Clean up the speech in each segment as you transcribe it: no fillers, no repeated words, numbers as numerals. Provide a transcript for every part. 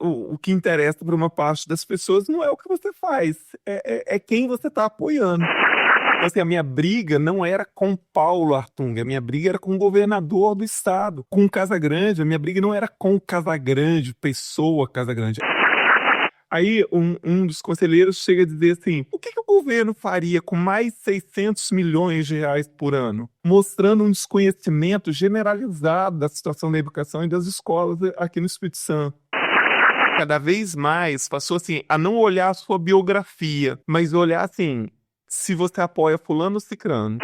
o que interessa para uma parte das pessoas não é o que você faz, é quem você está apoiando. Então, assim, a minha briga não era com Paulo Artung, a minha briga era com o governador do estado, com o Casagrande. A minha briga não era com o Casagrande, pessoa Casagrande. Aí um dos conselheiros chega a dizer assim: o que o governo faria com mais 600 milhões de reais por ano? Mostrando um desconhecimento generalizado da situação da educação e das escolas aqui no Espírito Santo. Cada vez mais passou assim a não olhar a sua biografia, mas olhar assim, se você apoia fulano ou cicrano.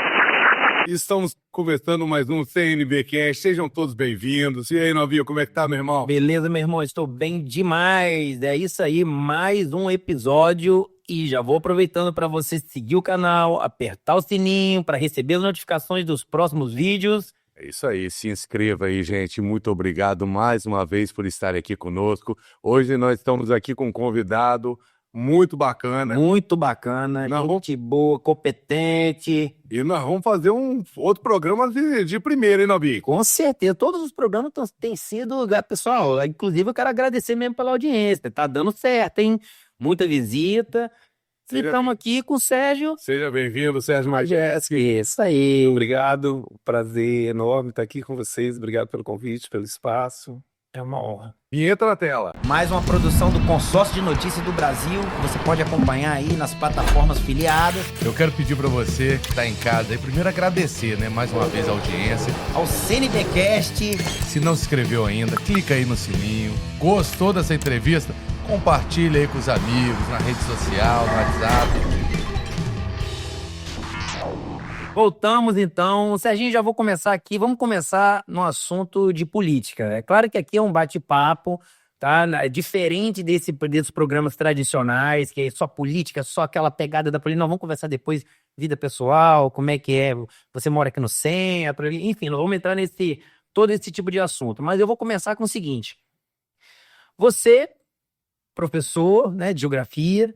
Estamos começando mais um CNBcast, sejam todos bem-vindos. E aí, novinho, como é que tá, meu irmão? Beleza, meu irmão, estou bem demais. É isso aí, mais um episódio e já vou aproveitando para você seguir o canal, apertar o sininho para receber as notificações dos próximos vídeos. É isso aí, se inscreva aí, gente. Muito obrigado mais uma vez por estar aqui conosco. Hoje nós estamos aqui com um convidado muito bacana. Muito bacana, gente boa, competente. E nós vamos fazer um outro programa de primeira, hein, Nobinho? Com certeza, todos os programas têm sido... Pessoal, inclusive eu quero agradecer mesmo pela audiência, tá dando certo, hein? Muita visita. E estamos aqui com o Sérgio. Seja bem-vindo, Sérgio Majeski. Isso aí. Obrigado, prazer enorme estar aqui com vocês. Obrigado pelo convite, pelo espaço. É uma honra. Vinheta na tela. Mais uma produção do Consórcio de Notícias do Brasil. Você pode acompanhar aí nas plataformas filiadas. Eu quero pedir para você que está em casa aí, primeiro agradecer, né, mais uma vez a audiência. Ao CNBcast. Se não se inscreveu ainda, clica aí no sininho. Gostou dessa entrevista? Compartilha aí com os amigos, na rede social, no WhatsApp. Voltamos então. Serginho, já vou começar aqui. Vamos começar no assunto de política. É claro que aqui é um bate-papo, tá? É diferente desses programas tradicionais, que é só política, só aquela pegada da política. Nós vamos conversar depois vida pessoal, como é que é, você mora aqui no centro, enfim, nós vamos entrar todo esse tipo de assunto. Mas eu vou começar com o seguinte. Você, professor, né, de geografia,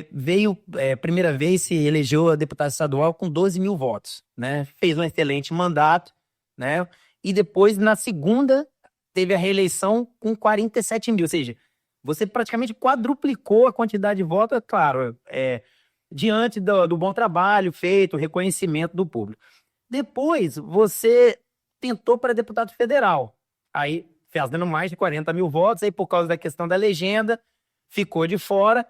veio, primeira vez, se elegeu a deputada estadual com 12 mil votos, né? Fez um excelente mandato, né? E depois, na segunda, teve a reeleição com 47 mil, ou seja, você praticamente quadruplicou a quantidade de votos, é claro, diante do bom trabalho feito, reconhecimento do público. Depois, você tentou para deputado federal, aí fazendo mais de 40 mil votos, aí por causa da questão da legenda, ficou de fora.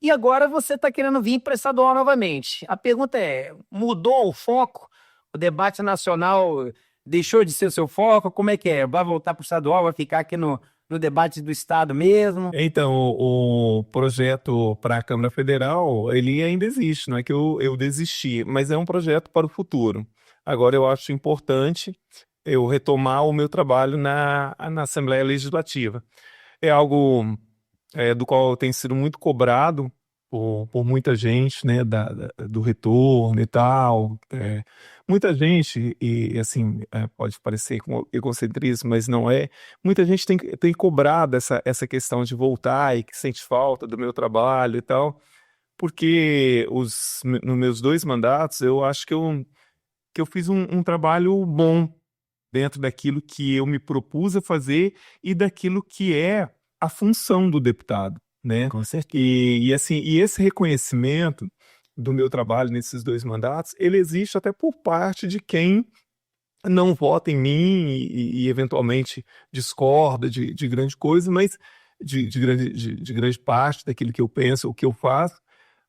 E agora você está querendo vir para estadual novamente. A pergunta é, mudou o foco? O debate nacional deixou de ser o seu foco? Como é que é? Vai voltar para o estadual? Vai ficar aqui no debate do estado mesmo? Então, o projeto para a Câmara Federal, ele ainda existe, não é que eu desisti, mas é um projeto para o futuro. Agora, eu acho importante eu retomar o meu trabalho na Assembleia Legislativa. É algo do qual eu tenho sido muito cobrado por muita gente, né, do retorno e tal. Muita gente, e assim, pode parecer com egocentrismo, mas não é. Muita gente tem cobrado essa questão de voltar e que sente falta do meu trabalho e tal, porque nos meus 2 mandatos, eu acho que eu fiz um trabalho bom dentro daquilo que eu me propus a fazer e daquilo que é a função do deputado, né? Com certeza. E esse reconhecimento do meu trabalho nesses 2 mandatos, ele existe até por parte de quem não vota em mim e eventualmente discorda de grande coisa, mas de grande parte daquilo que eu penso, o que eu faço,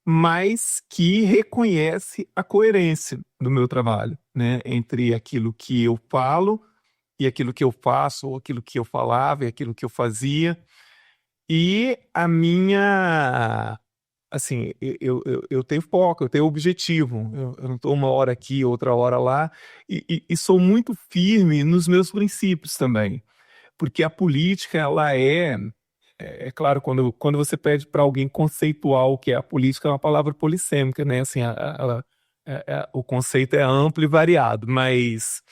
mas que reconhece a coerência do meu trabalho, né? Entre aquilo que eu falo e aquilo que eu faço, ou aquilo que eu falava e aquilo que eu fazia. E a minha, assim, eu tenho foco, eu tenho objetivo. Eu não estou uma hora aqui, outra hora lá, e sou muito firme nos meus princípios também. Porque a política, ela é claro, quando você pede para alguém conceituar o que é a política, é uma palavra polissêmica, né? Assim, o conceito é amplo e variado, mas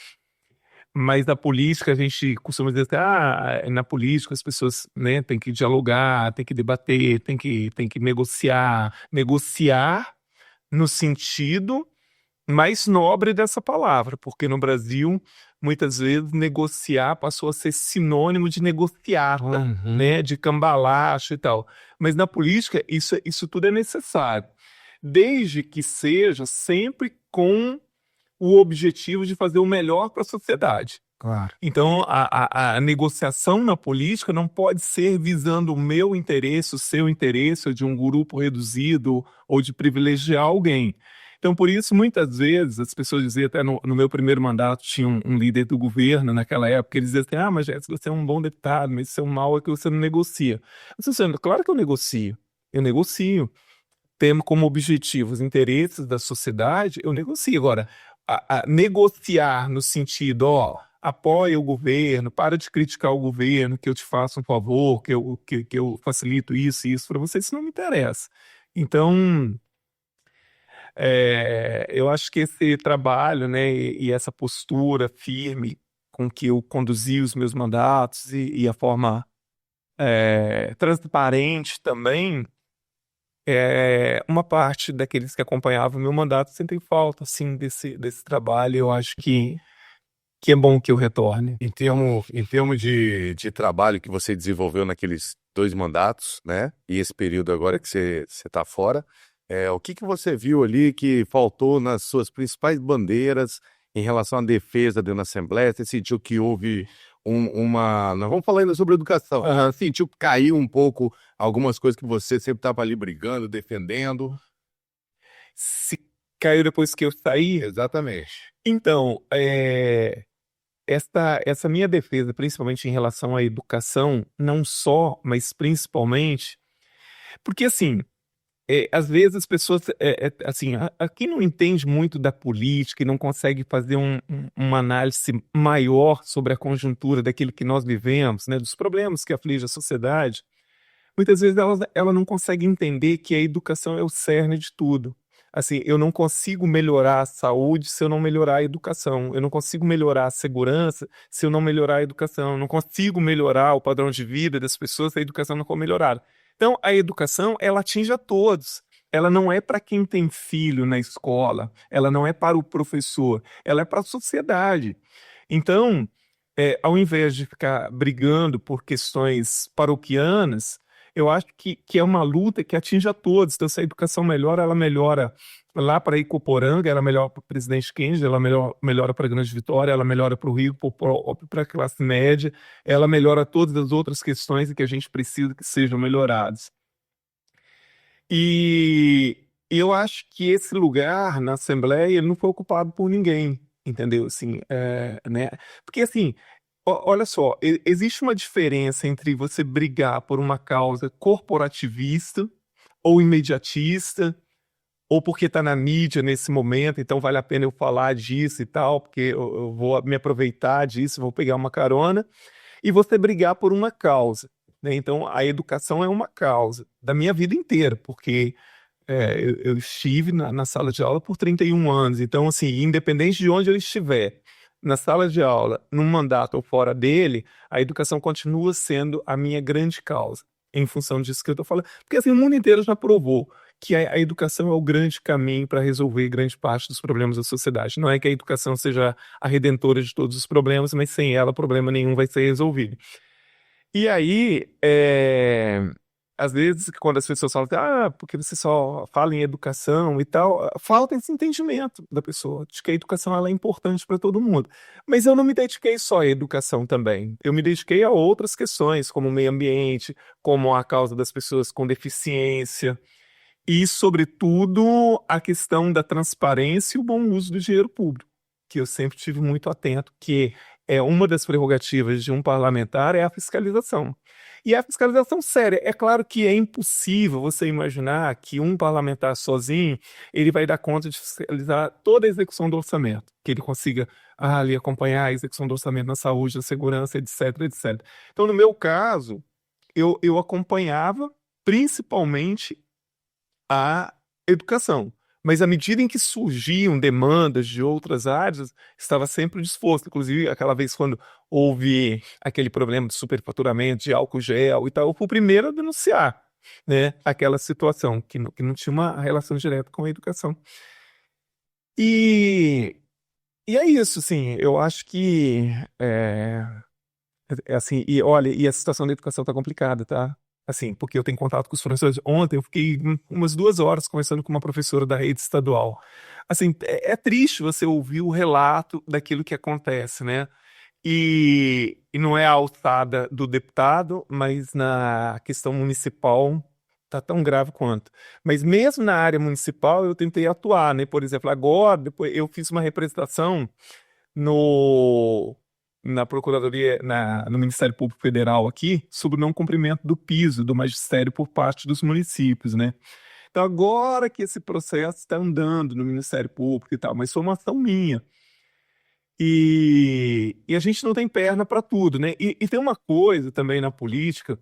na política a gente costuma dizer assim, na política as pessoas, né, têm que dialogar, têm que debater, têm que negociar no sentido mais nobre dessa palavra, porque no Brasil muitas vezes negociar passou a ser sinônimo de negociata, Uhum. né, de cambalacho e tal. Mas na política isso tudo é necessário, desde que seja sempre com o objetivo de fazer o melhor para a sociedade. Claro. Então, a negociação na política não pode ser visando o meu interesse, o seu interesse, ou de um grupo reduzido, ou de privilegiar alguém. Então, por isso, muitas vezes, as pessoas diziam, até no meu primeiro mandato, tinha um líder do governo naquela época, ele dizia assim, mas Jéssica, você é um bom deputado, mas seu mal é que você não negocia. Eu disse assim, claro que eu negocio. Temos como objetivo os interesses da sociedade, eu negocio. Agora, a negociar no sentido, apoia o governo, para de criticar o governo, que eu te faço um favor, que eu facilito isso e isso para você, isso não me interessa. Então, eu acho que esse trabalho, né, e essa postura firme com que eu conduzi os meus mandatos e a forma transparente também, uma parte daqueles que acompanhavam o meu mandato sentem falta, assim, desse trabalho. Eu acho que é bom que eu retorne. Em termos de trabalho que você desenvolveu naqueles 2 mandatos, né? E esse período agora que você está fora, o que você viu ali que faltou nas suas principais bandeiras em relação à defesa dentro da Assembleia? Você sentiu que houve nós vamos falar ainda sobre educação. Sentiu que caiu um pouco algumas coisas que você sempre estava ali brigando, defendendo? Se caiu depois que eu saí? Exatamente. Então, essa minha defesa, principalmente em relação à educação, não só, mas principalmente, porque assim, às vezes as pessoas, assim, quem não entende muito da política e não consegue fazer uma análise maior sobre a conjuntura daquilo que nós vivemos, né, dos problemas que afligem a sociedade, muitas vezes ela não consegue entender que a educação é o cerne de tudo. Assim, eu não consigo melhorar a saúde se eu não melhorar a educação. Eu não consigo melhorar a segurança se eu não melhorar a educação. Eu não consigo melhorar o padrão de vida das pessoas se a educação não for melhorada. Então, a educação, ela atinge a todos. Ela não é para quem tem filho na escola. Ela não é para o professor. Ela é para a sociedade. Então, ao invés de ficar brigando por questões paroquianas, eu acho que é uma luta que atinge a todos. Então, se a educação melhora, ela melhora lá para Icoporanga, ela melhora para o Presidente Kennedy, ela melhora para a Grande Vitória, ela melhora para o Rio, para a classe média, ela melhora todas as outras questões que a gente precisa que sejam melhoradas. E eu acho que esse lugar na Assembleia ele não foi ocupado por ninguém, entendeu? Assim, né? Porque assim, olha só, existe uma diferença entre você brigar por uma causa corporativista ou imediatista, ou porque está na mídia nesse momento, então vale a pena eu falar disso e tal, porque eu vou me aproveitar disso, vou pegar uma carona, e você brigar por uma causa, né? Então, a educação é uma causa da minha vida inteira, porque eu estive na sala de aula por 31 anos, então, assim, independente de onde eu estiver, na sala de aula, num mandato ou fora dele, a educação continua sendo a minha grande causa, em função disso que eu estou falando. Porque, assim, o mundo inteiro já provou que a educação é o grande caminho para resolver grande parte dos problemas da sociedade. Não é que a educação seja a redentora de todos os problemas, mas sem ela, problema nenhum vai ser resolvido. E aí, às vezes, quando as pessoas falam, porque você só fala em educação e tal, falta esse entendimento da pessoa, de que a educação ela é importante para todo mundo. Mas eu não me dediquei só à educação também. Eu me dediquei a outras questões, como o meio ambiente, como a causa das pessoas com deficiência, e, sobretudo, a questão da transparência e o bom uso do dinheiro público, que eu sempre tive muito atento, que uma das prerrogativas de um parlamentar é a fiscalização. E a fiscalização séria. É claro que é impossível você imaginar que um parlamentar sozinho ele vai dar conta de fiscalizar toda a execução do orçamento, que ele consiga ali acompanhar a execução do orçamento na saúde, na segurança, etc, etc. Então, no meu caso, eu acompanhava principalmente a educação. Mas à medida em que surgiam demandas de outras áreas, estava sempre disposto. Inclusive, aquela vez quando houve aquele problema de superfaturamento, de álcool gel e tal, eu fui o primeiro a denunciar, né, aquela situação, que não tinha uma relação direta com a educação. E E é isso, assim, eu acho que assim, e olha, e a situação da educação tá complicada, tá? Assim, porque eu tenho contato com os professores. Ontem eu fiquei umas 2 horas conversando com uma professora da rede estadual. Assim, é triste você ouvir o relato daquilo que acontece, né? E não é a alçada do deputado, mas na questão municipal tá tão grave quanto. Mas mesmo na área municipal eu tentei atuar, né? Por exemplo, agora, depois eu fiz uma representação no na Procuradoria, no Ministério Público Federal aqui, sobre o não cumprimento do piso do magistério por parte dos municípios, né? Então agora que esse processo está andando no Ministério Público e tal, mas foi uma ação minha. E a gente não tem perna para tudo, né? E tem uma coisa também na política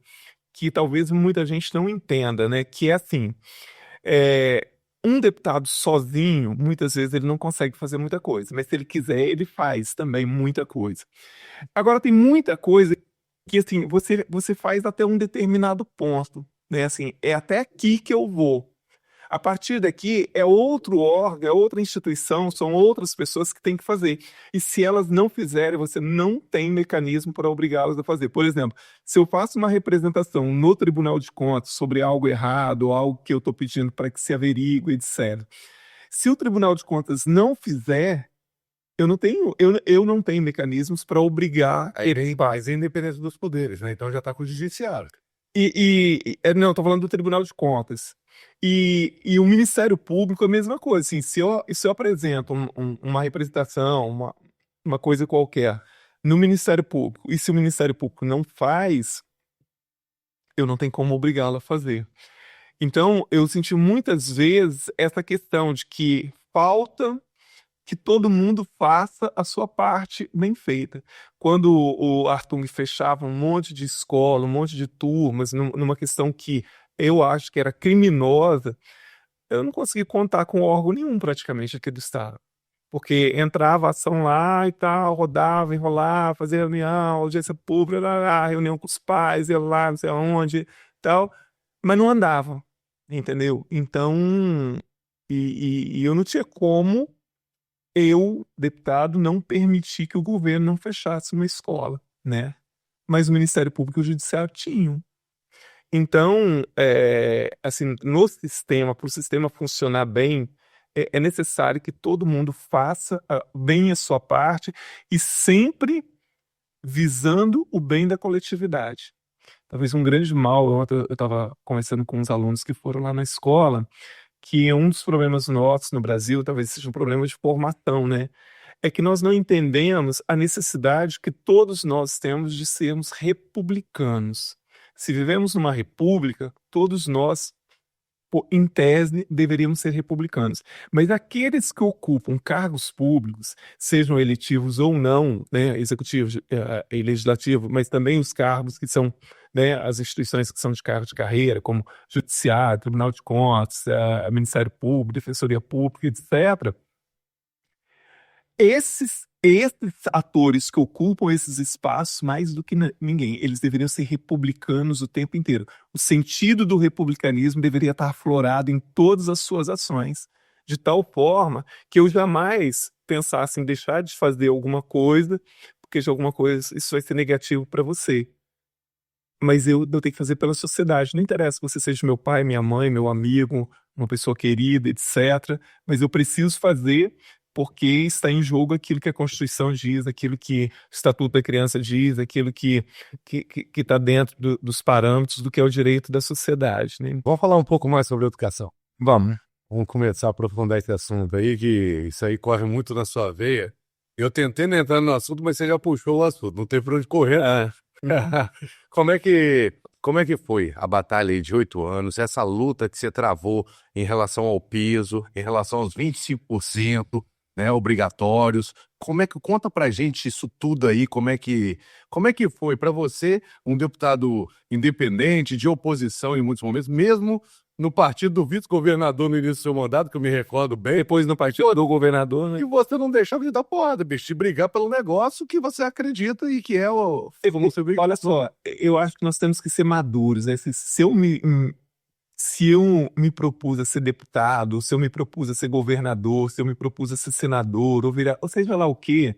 que talvez muita gente não entenda, né? Que é assim, é, um deputado sozinho, muitas vezes ele não consegue fazer muita coisa, mas se ele quiser, ele faz também muita coisa. Agora tem muita coisa que assim, você faz até um determinado ponto, né? Assim, é até aqui que eu vou. A partir daqui é outro órgão, é outra instituição, são outras pessoas que têm que fazer. E se elas não fizerem, você não tem mecanismo para obrigá-las a fazer. Por exemplo, se eu faço uma representação no Tribunal de Contas sobre algo errado, ou algo que eu estou pedindo para que se averigue, etc. Se o Tribunal de Contas não fizer, eu não tenho mecanismos para obrigar Aí vem mais independência dos poderes, né? Então já está com o judiciário. não, estou falando do Tribunal de Contas. E o Ministério Público é a mesma coisa. Assim, se eu apresento uma representação, uma coisa qualquer no Ministério Público, e se o Ministério Público não faz, eu não tenho como obrigá-lo a fazer. Então, eu senti muitas vezes essa questão de que falta que todo mundo faça a sua parte bem feita. Quando o Artung fechava um monte de escola, um monte de turmas, numa questão que eu acho que era criminosa, eu não consegui contar com órgão nenhum praticamente aqui do estado. Porque entrava a ação lá e tal, rodava, enrolava, fazia reunião, audiência pública, reunião com os pais, ia lá, não sei aonde, tal, mas não andava, entendeu? Então, e eu não tinha como eu, deputado, não permiti que o governo não fechasse uma escola, né? Mas o Ministério Público e o Judiciário tinham. Então, assim, no sistema, para o sistema funcionar bem, é necessário que todo mundo faça bem a sua parte e sempre visando o bem da coletividade. Talvez um grande mal, ontem eu estava conversando com uns alunos que foram lá na escola, que um dos problemas nossos no Brasil talvez seja um problema de formação, né? É que nós não entendemos a necessidade que todos nós temos de sermos republicanos. Se vivemos numa república, todos nós, em tese, deveríamos ser republicanos. Mas aqueles que ocupam cargos públicos, sejam eletivos ou não, né, executivo e legislativo, mas também os cargos que são, né, as instituições que são de cargo de carreira, como Judiciário, Tribunal de Contas, Ministério Público, Defensoria Pública, etc., esses atores que ocupam esses espaços, mais do que ninguém, eles deveriam ser republicanos o tempo inteiro. O sentido do republicanismo deveria estar aflorado em todas as suas ações, de tal forma que eu jamais pensasse em deixar de fazer alguma coisa, porque de alguma coisa isso vai ser negativo para você. Mas eu tenho que fazer pela sociedade. Não interessa que você seja meu pai, minha mãe, meu amigo, uma pessoa querida, etc. Mas eu preciso fazer porque está em jogo aquilo que a Constituição diz, aquilo que o Estatuto da Criança diz, aquilo que está dentro dos parâmetros do que é o direito da sociedade, né? Vamos falar um pouco mais sobre educação. Vamos. Vamos começar a aprofundar esse assunto aí, que isso aí corre muito na sua veia. Eu tentei não entrar no assunto, mas você já puxou o assunto, não tem por onde correr. Como é que foi a batalha aí de 8 anos, essa luta que você travou em relação ao piso, em relação aos 25%, né, obrigatórios? Conta pra gente isso tudo aí, como é que foi para você, um deputado independente, de oposição em muitos momentos, mesmo no partido do vice-governador no início do seu mandato, que eu me recordo bem, Depois no partido do governador, né? e você não deixava de dar porrada, bicho, de brigar pelo negócio que você acredita e que é o... Olha só, eu acho que nós temos que ser maduros, né? Se eu se eu me propus a ser deputado, se eu me propus a ser governador, se eu me propus a ser senador, ou seja lá o quê,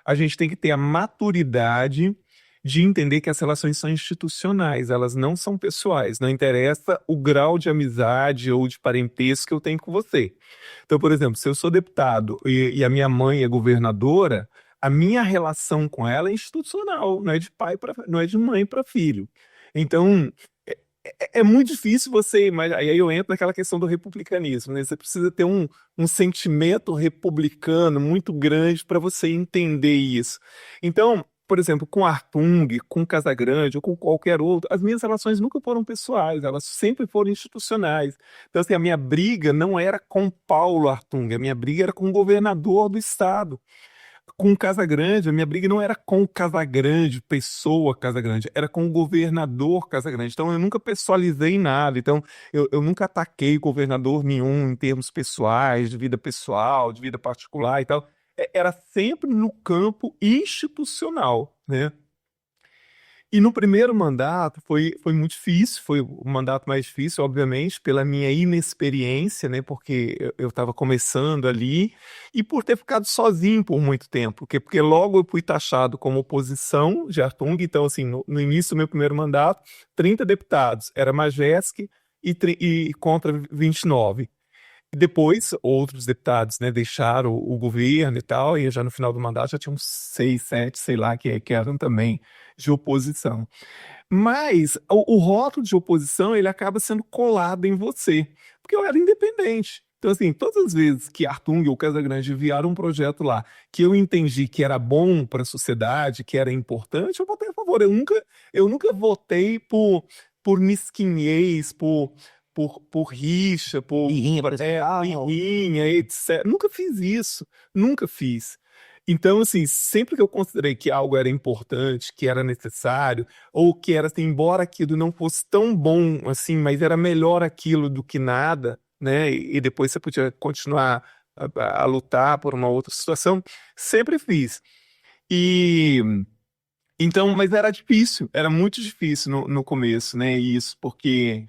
a gente tem que ter a maturidade de entender que as relações são institucionais, elas não são pessoais. Não interessa o grau de amizade ou de parentesco que eu tenho com você. Então, por exemplo, se eu sou deputado e a minha mãe é governadora, a minha relação com ela é institucional, não é de pai para, não é de mãe para filho. Então, é muito difícil você, mas aí eu entro naquela questão do republicanismo, né? Você precisa ter um sentimento republicano muito grande para você entender isso. Então, por exemplo, com Artung, com Casagrande ou com qualquer outro, as minhas relações nunca foram pessoais, elas sempre foram institucionais. Então, assim, a minha briga não era com Paulo Artung, a minha briga era com o governador do estado. Com o Casagrande, a minha briga não era com o Casagrande, pessoa Casagrande, era com o governador Casagrande. Então, eu nunca pessoalizei nada. Então, eu nunca ataquei governador nenhum em termos pessoais, de vida pessoal, de vida particular e tal. Era sempre no campo institucional, né? E no primeiro mandato foi muito difícil, foi o mandato mais difícil, obviamente, pela minha inexperiência, né? Porque eu estava começando ali e por ter ficado sozinho por muito tempo, porque logo eu fui taxado como oposição de Artung, então, assim, no início do meu primeiro mandato, 30 deputados, era Majeski e contra 29. Depois, outros deputados, né, deixaram o governo e tal, e já no final do mandato já tinha uns 6, 7, sei lá, que eram também de oposição. Mas o rótulo de oposição, ele acaba sendo colado em você, porque eu era independente. Então, assim, todas as vezes que Artung ou Casagrande enviaram um projeto lá que eu entendi que era bom para a sociedade, que era importante, eu votei a favor. Eu nunca votei por mesquinhez, por rixa, Birrinha, por exemplo. birrinha, etc. Nunca fiz isso, nunca fiz. Então, assim, sempre que eu considerei que algo era importante, que era necessário, ou que era, assim, embora aquilo não fosse tão bom, assim, mas era melhor aquilo do que nada, né? E depois você podia continuar a lutar por uma outra situação, sempre fiz. E então, mas era difícil, era muito difícil no começo, né? Isso, porque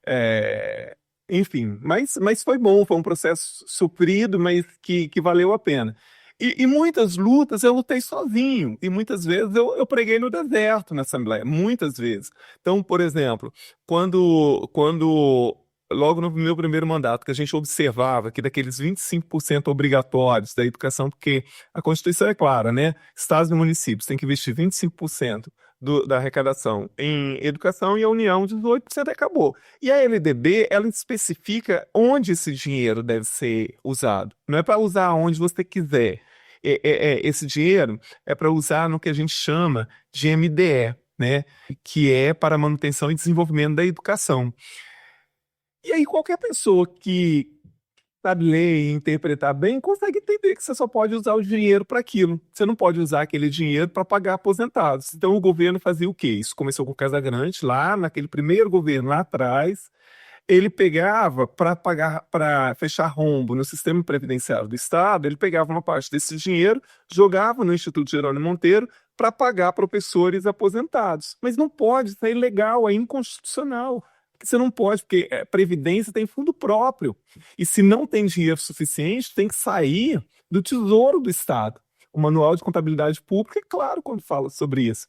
é, enfim, mas foi bom, foi um processo sofrido, mas que valeu a pena. E muitas lutas eu lutei sozinho, e muitas vezes eu preguei no deserto na Assembleia, muitas vezes. Então, por exemplo, quando logo no meu primeiro mandato, que a gente observava que daqueles 25% obrigatórios da educação, porque a Constituição é clara, né? Estados e municípios têm que investir 25% da arrecadação em educação e a União 18% e acabou. E a LDB, ela especifica onde esse dinheiro deve ser usado. Não é para usar onde você quiser. Esse dinheiro é para usar no que a gente chama de MDE, né? Que é para manutenção e desenvolvimento da educação. E aí qualquer pessoa que sabe ler e interpretar bem, consegue entender que você só pode usar o dinheiro para aquilo. Você não pode usar aquele dinheiro para pagar aposentados. Então o governo fazia o quê? Isso começou com o Casagrande, lá naquele primeiro governo lá atrás. Ele pegava para pagar, para fechar rombo no sistema previdenciário do Estado, ele pegava uma parte desse dinheiro, jogava no Instituto Jerônimo Monteiro para pagar professores aposentados. Mas não pode, isso é ilegal, é inconstitucional. Você não pode, porque Previdência tem fundo próprio. E se não tem dinheiro suficiente, tem que sair do Tesouro do Estado. O Manual de Contabilidade Pública é claro quando fala sobre isso.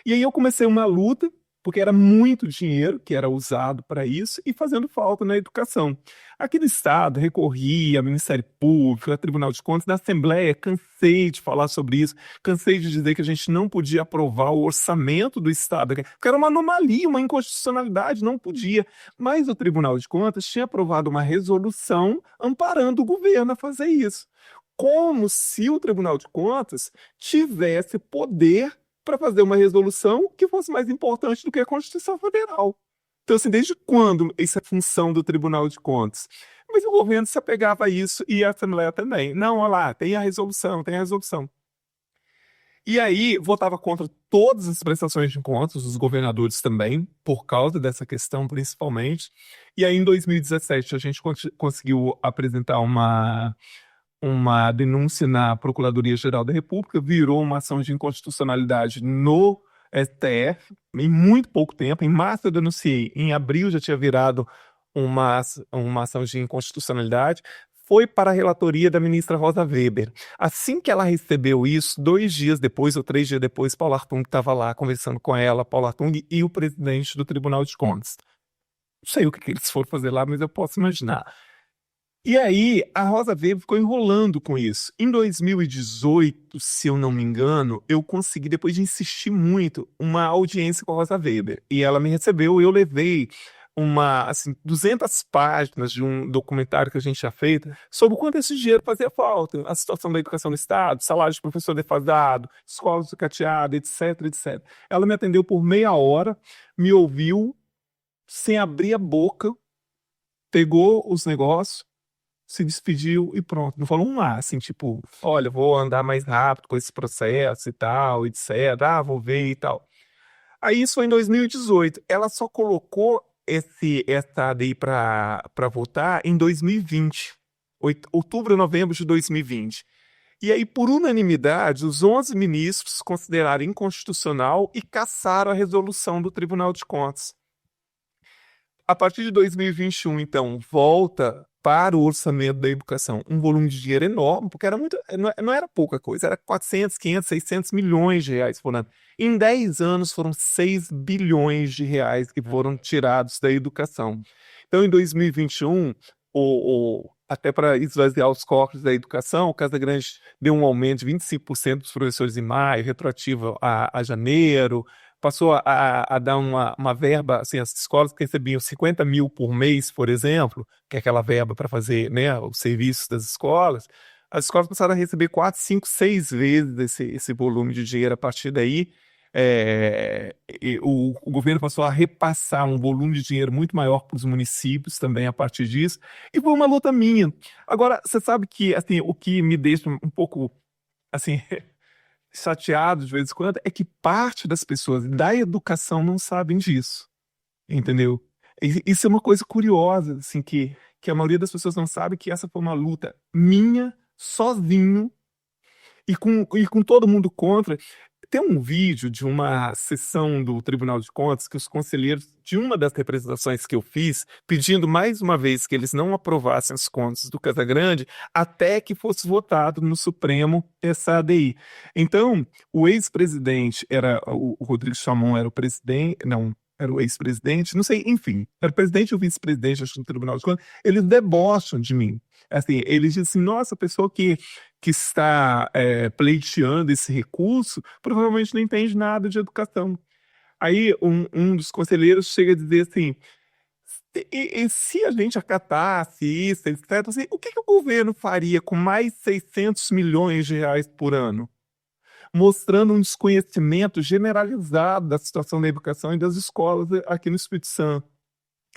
E aí eu comecei uma luta, porque era muito dinheiro que era usado para isso e fazendo falta na educação. Aqui no Estado, recorri ao Ministério Público, ao Tribunal de Contas, na Assembleia, cansei de falar sobre isso, cansei de dizer que a gente não podia aprovar o orçamento do Estado, porque era uma anomalia, uma inconstitucionalidade, não podia. Mas o Tribunal de Contas tinha aprovado uma resolução amparando o governo a fazer isso. Como se o Tribunal de Contas tivesse poder para fazer uma resolução que fosse mais importante do que a Constituição Federal. Então, assim, desde quando isso é função do Tribunal de Contas? Mas o governo se apegava a isso e a Assembleia também. Não, olha lá, tem a resolução, tem a resolução. E aí, votava contra todas as prestações de contas, os governadores também, por causa dessa questão, principalmente. E aí, em 2017, a gente conseguiu apresentar uma denúncia na Procuradoria-Geral da República, virou uma ação de inconstitucionalidade no STF, em muito pouco tempo. Em março eu denunciei, em abril já tinha virado uma ação de inconstitucionalidade, foi para a relatoria da ministra Rosa Weber. Assim que ela recebeu isso, 2 dias depois ou 3 dias depois, Paulo Artung estava lá conversando com ela, Paulo Artung e o presidente do Tribunal de Contas. Não sei o que eles foram fazer lá, mas eu posso imaginar. E aí, a Rosa Weber ficou enrolando com isso. Em 2018, se eu não me engano, eu consegui, depois de insistir muito, uma audiência com a Rosa Weber. E ela me recebeu, eu levei 200 páginas de um documentário que a gente tinha feito sobre o quanto esse dinheiro fazia falta, a situação da educação no Estado, salário de professor defasado, escolas sucateadas, etc, etc. Ela me atendeu por meia hora, me ouviu, sem abrir a boca, pegou os negócios, se despediu e pronto. Não falou um A, assim, tipo, olha, vou andar mais rápido com esse processo e tal, etc. Vou ver e tal. Aí isso foi em 2018. Ela só colocou essa ADI para votar em 2020. Outubro, novembro de 2020. E aí, por unanimidade, os 11 ministros consideraram inconstitucional e cassaram a resolução do Tribunal de Contas. A partir de 2021, então, volta para o orçamento da educação um volume de dinheiro enorme, porque era não era pouca coisa, era 400, 500, 600 milhões de reais por ano. Em 10 anos foram 6 bilhões de reais que foram tirados da educação. Então, em 2021, até para esvaziar os cofres da educação, o Casagrande deu um aumento de 25% dos professores em maio, retroativo a janeiro, passou a dar uma verba, assim, as escolas que recebiam 50 mil por mês, por exemplo, que é aquela verba para fazer, né, os serviços das escolas, as escolas passaram a receber 4, 5, 6 vezes esse volume de dinheiro a partir daí. O governo passou a repassar um volume de dinheiro muito maior para os municípios também a partir disso, e foi uma luta minha. Agora, você sabe que, assim, o que me deixa um pouco, assim, chateado de vez em quando é que parte das pessoas da educação não sabem disso, entendeu? Isso é uma coisa curiosa, assim, que a maioria das pessoas não sabe, que essa foi uma luta minha, sozinho, e com todo mundo contra. Tem um vídeo de uma sessão do Tribunal de Contas que os conselheiros de uma das representações que eu fiz, pedindo mais uma vez que eles não aprovassem as contas do Casagrande até que fosse votado no Supremo essa ADI. Então, o ex-presidente o Rodrigo Chamon era o presidente, não, era o ex-presidente, não sei, enfim, era o presidente e o vice-presidente, acho, do Tribunal de Contas, eles debocham de mim. Assim, eles dizem assim, nossa, a pessoa que está pleiteando esse recurso provavelmente não entende nada de educação. Aí um dos conselheiros chega a dizer assim, e se a gente acatasse isso, etc., assim, o que o governo faria com mais 600 milhões de reais por ano? Mostrando um desconhecimento generalizado da situação da educação e das escolas aqui no Espírito Santo.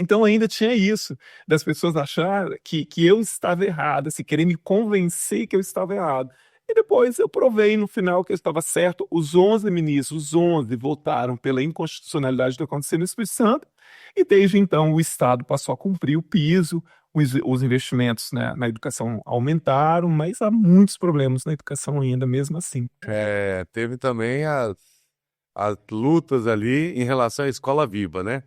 Então ainda tinha isso, das pessoas acharem que eu estava errado, assim, querer me convencer que eu estava errado. E depois eu provei no final que eu estava certo. Os 11 ministros, os 11 votaram pela inconstitucionalidade do que aconteceu no Espírito Santo, e desde então o Estado passou a cumprir o piso, os investimentos, né, na educação aumentaram, mas há muitos problemas na educação ainda, mesmo assim. Teve também as lutas ali em relação à escola viva, né?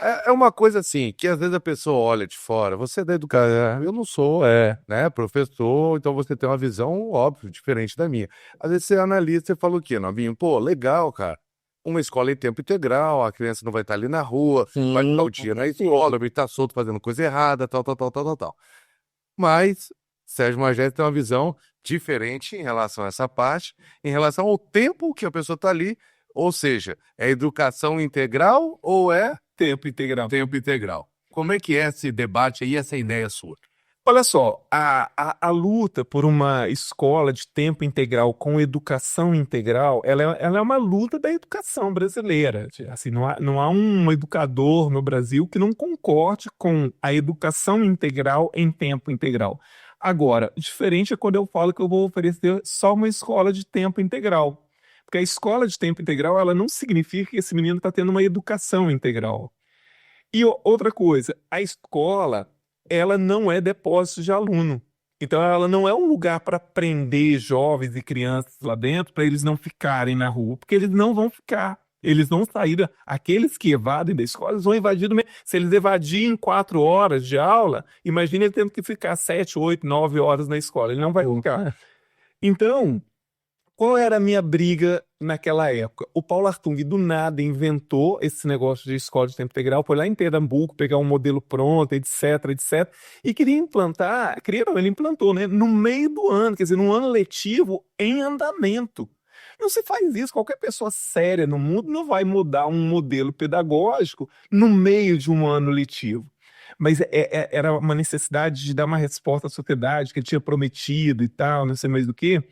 É uma coisa assim, que às vezes a pessoa olha de fora, você é da educação, eu não sou, né, professor, então você tem uma visão, óbvio, diferente da minha. Às vezes você analisa e fala o quê, novinho? Pô, legal, cara. Uma escola em tempo integral, a criança não vai estar ali na rua, vai estar o dia na escola, vai estar solto fazendo coisa errada, tal, tal, tal, tal, tal, tal. Mas Sérgio Magés tem uma visão diferente em relação a essa parte, em relação ao tempo que a pessoa está ali, ou seja, é educação integral ou é Tempo integral. tempo integral? Como é que é esse debate aí, essa ideia sua? Olha só, a luta por uma escola de tempo integral com educação integral, ela é uma luta da educação brasileira. Assim, não há um educador no Brasil que não concorde com a educação integral em tempo integral. Agora, diferente é quando eu falo que eu vou oferecer só uma escola de tempo integral. Porque a escola de tempo integral, ela não significa que esse menino está tendo uma educação integral. E outra coisa, a escola, ela não é depósito de aluno. Então, ela não é um lugar para prender jovens e crianças lá dentro, para eles não ficarem na rua, porque eles não vão ficar. Eles vão sair, aqueles que evadem da escola, eles vão invadir do meio. Se eles evadirem 4 horas de aula, imagina ele tendo que ficar 7, 8, 9 horas na escola. Ele não vai ficar. Então, qual era a minha briga naquela época? O Paulo Hartung, do nada, inventou esse negócio de escola de tempo integral, foi lá em Pernambuco pegar um modelo pronto, etc, etc, e queria implantar, ele implantou, né, no meio do ano, quer dizer, num ano letivo em andamento. Não se faz isso, qualquer pessoa séria no mundo não vai mudar um modelo pedagógico no meio de um ano letivo. Mas era uma necessidade de dar uma resposta à sociedade que ele tinha prometido e tal, não sei mais do que.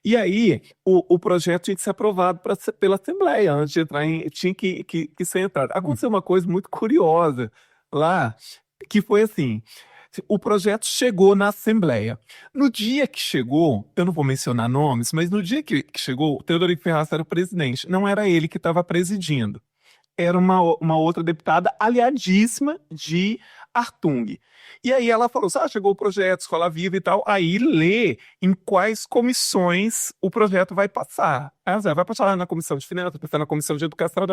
E aí, o projeto tinha que ser aprovado pela Assembleia, antes de entrar tinha que ser entrado. Aconteceu uma coisa muito curiosa lá, que foi assim, o projeto chegou na Assembleia. No dia que chegou, eu não vou mencionar nomes, mas no dia que chegou, o Teodorico Ferraz era o presidente, não era ele que estava presidindo. Era uma outra deputada aliadíssima de Hartung. E aí ela falou assim, chegou o projeto, Escola Viva e tal, aí lê em quais comissões o projeto vai passar. Aí ela vai passar na Comissão de Finanças, passar na Comissão de Educação,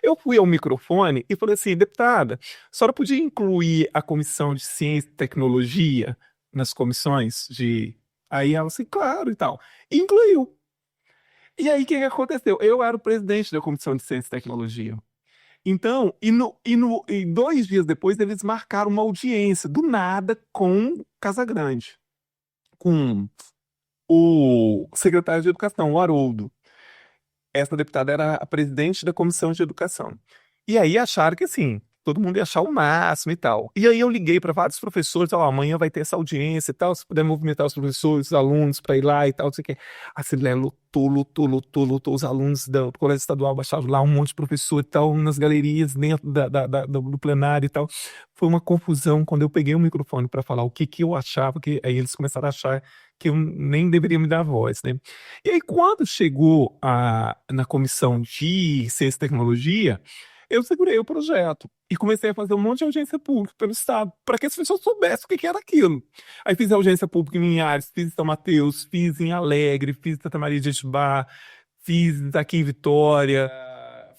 eu fui ao microfone e falei assim, deputada, a senhora podia incluir a Comissão de Ciência e Tecnologia nas comissões de... Aí ela assim, claro e tal. E incluiu. E aí, o que aconteceu? Eu era o presidente da Comissão de Ciência e Tecnologia. Então, e 2 dias depois, eles marcaram uma audiência, do nada, com Casagrande, com o secretário de Educação, o Haroldo. Essa deputada era a presidente da Comissão de Educação. E aí acharam que, assim, todo mundo ia achar o máximo e tal. E aí eu liguei para vários professores, amanhã vai ter essa audiência e tal, se puder movimentar os professores, os alunos para ir lá e tal, não sei o quê. A Assembleia lotou, os alunos do Colégio Estadual baixaram lá, um monte de professor e tal, nas galerias, dentro do plenário e tal. Foi uma confusão quando eu peguei o microfone para falar o que eu achava, que aí eles começaram a achar que eu nem deveria me dar voz, né? E aí quando chegou na Comissão de Ciência e Tecnologia, eu segurei o projeto e comecei a fazer um monte de audiência pública pelo Estado, para que as pessoas soubessem o que era aquilo. Aí fiz audiência pública em Linhares, fiz em São Mateus, fiz em Alegre, fiz em Santa Maria de Itibá, fiz aqui em Vitória.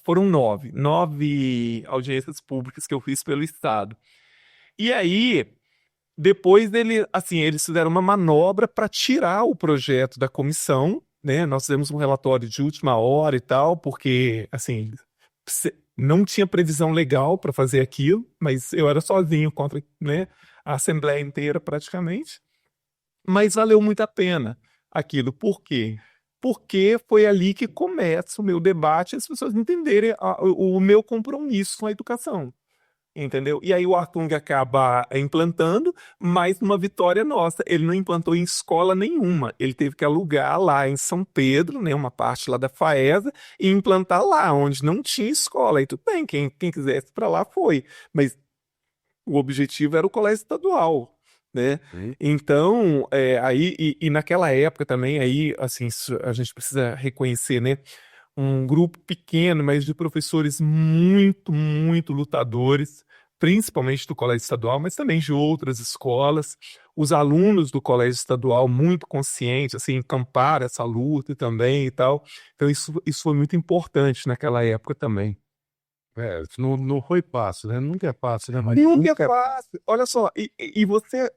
Foram 9 audiências públicas que eu fiz pelo Estado. E aí, depois eles fizeram uma manobra para tirar o projeto da comissão, né? Nós fizemos um relatório de última hora e tal, porque, assim, não tinha previsão legal para fazer aquilo, mas eu era sozinho contra, né, a Assembleia inteira praticamente. Mas valeu muito a pena aquilo. Por quê? Porque foi ali que começa o meu debate e as pessoas entenderem o meu compromisso com a educação. Entendeu? E aí o Hartung acaba implantando, mas uma vitória nossa. Ele não implantou em escola nenhuma. Ele teve que alugar lá em São Pedro, né, uma parte lá da FAESA, e implantar lá, onde não tinha escola. E tudo bem, quem quisesse para lá foi. Mas o objetivo era o colégio estadual, né? Então, aí naquela época também, aí, assim, a gente precisa reconhecer, né? Um grupo pequeno, mas de professores muito, muito lutadores, principalmente do Colégio Estadual, mas também de outras escolas. Os alunos do Colégio Estadual muito conscientes, assim, encamparam essa luta também e tal. Então isso foi muito importante naquela época também. Não foi fácil, né? Nunca é fácil, né? Mas Nunca é fácil. Olha só, e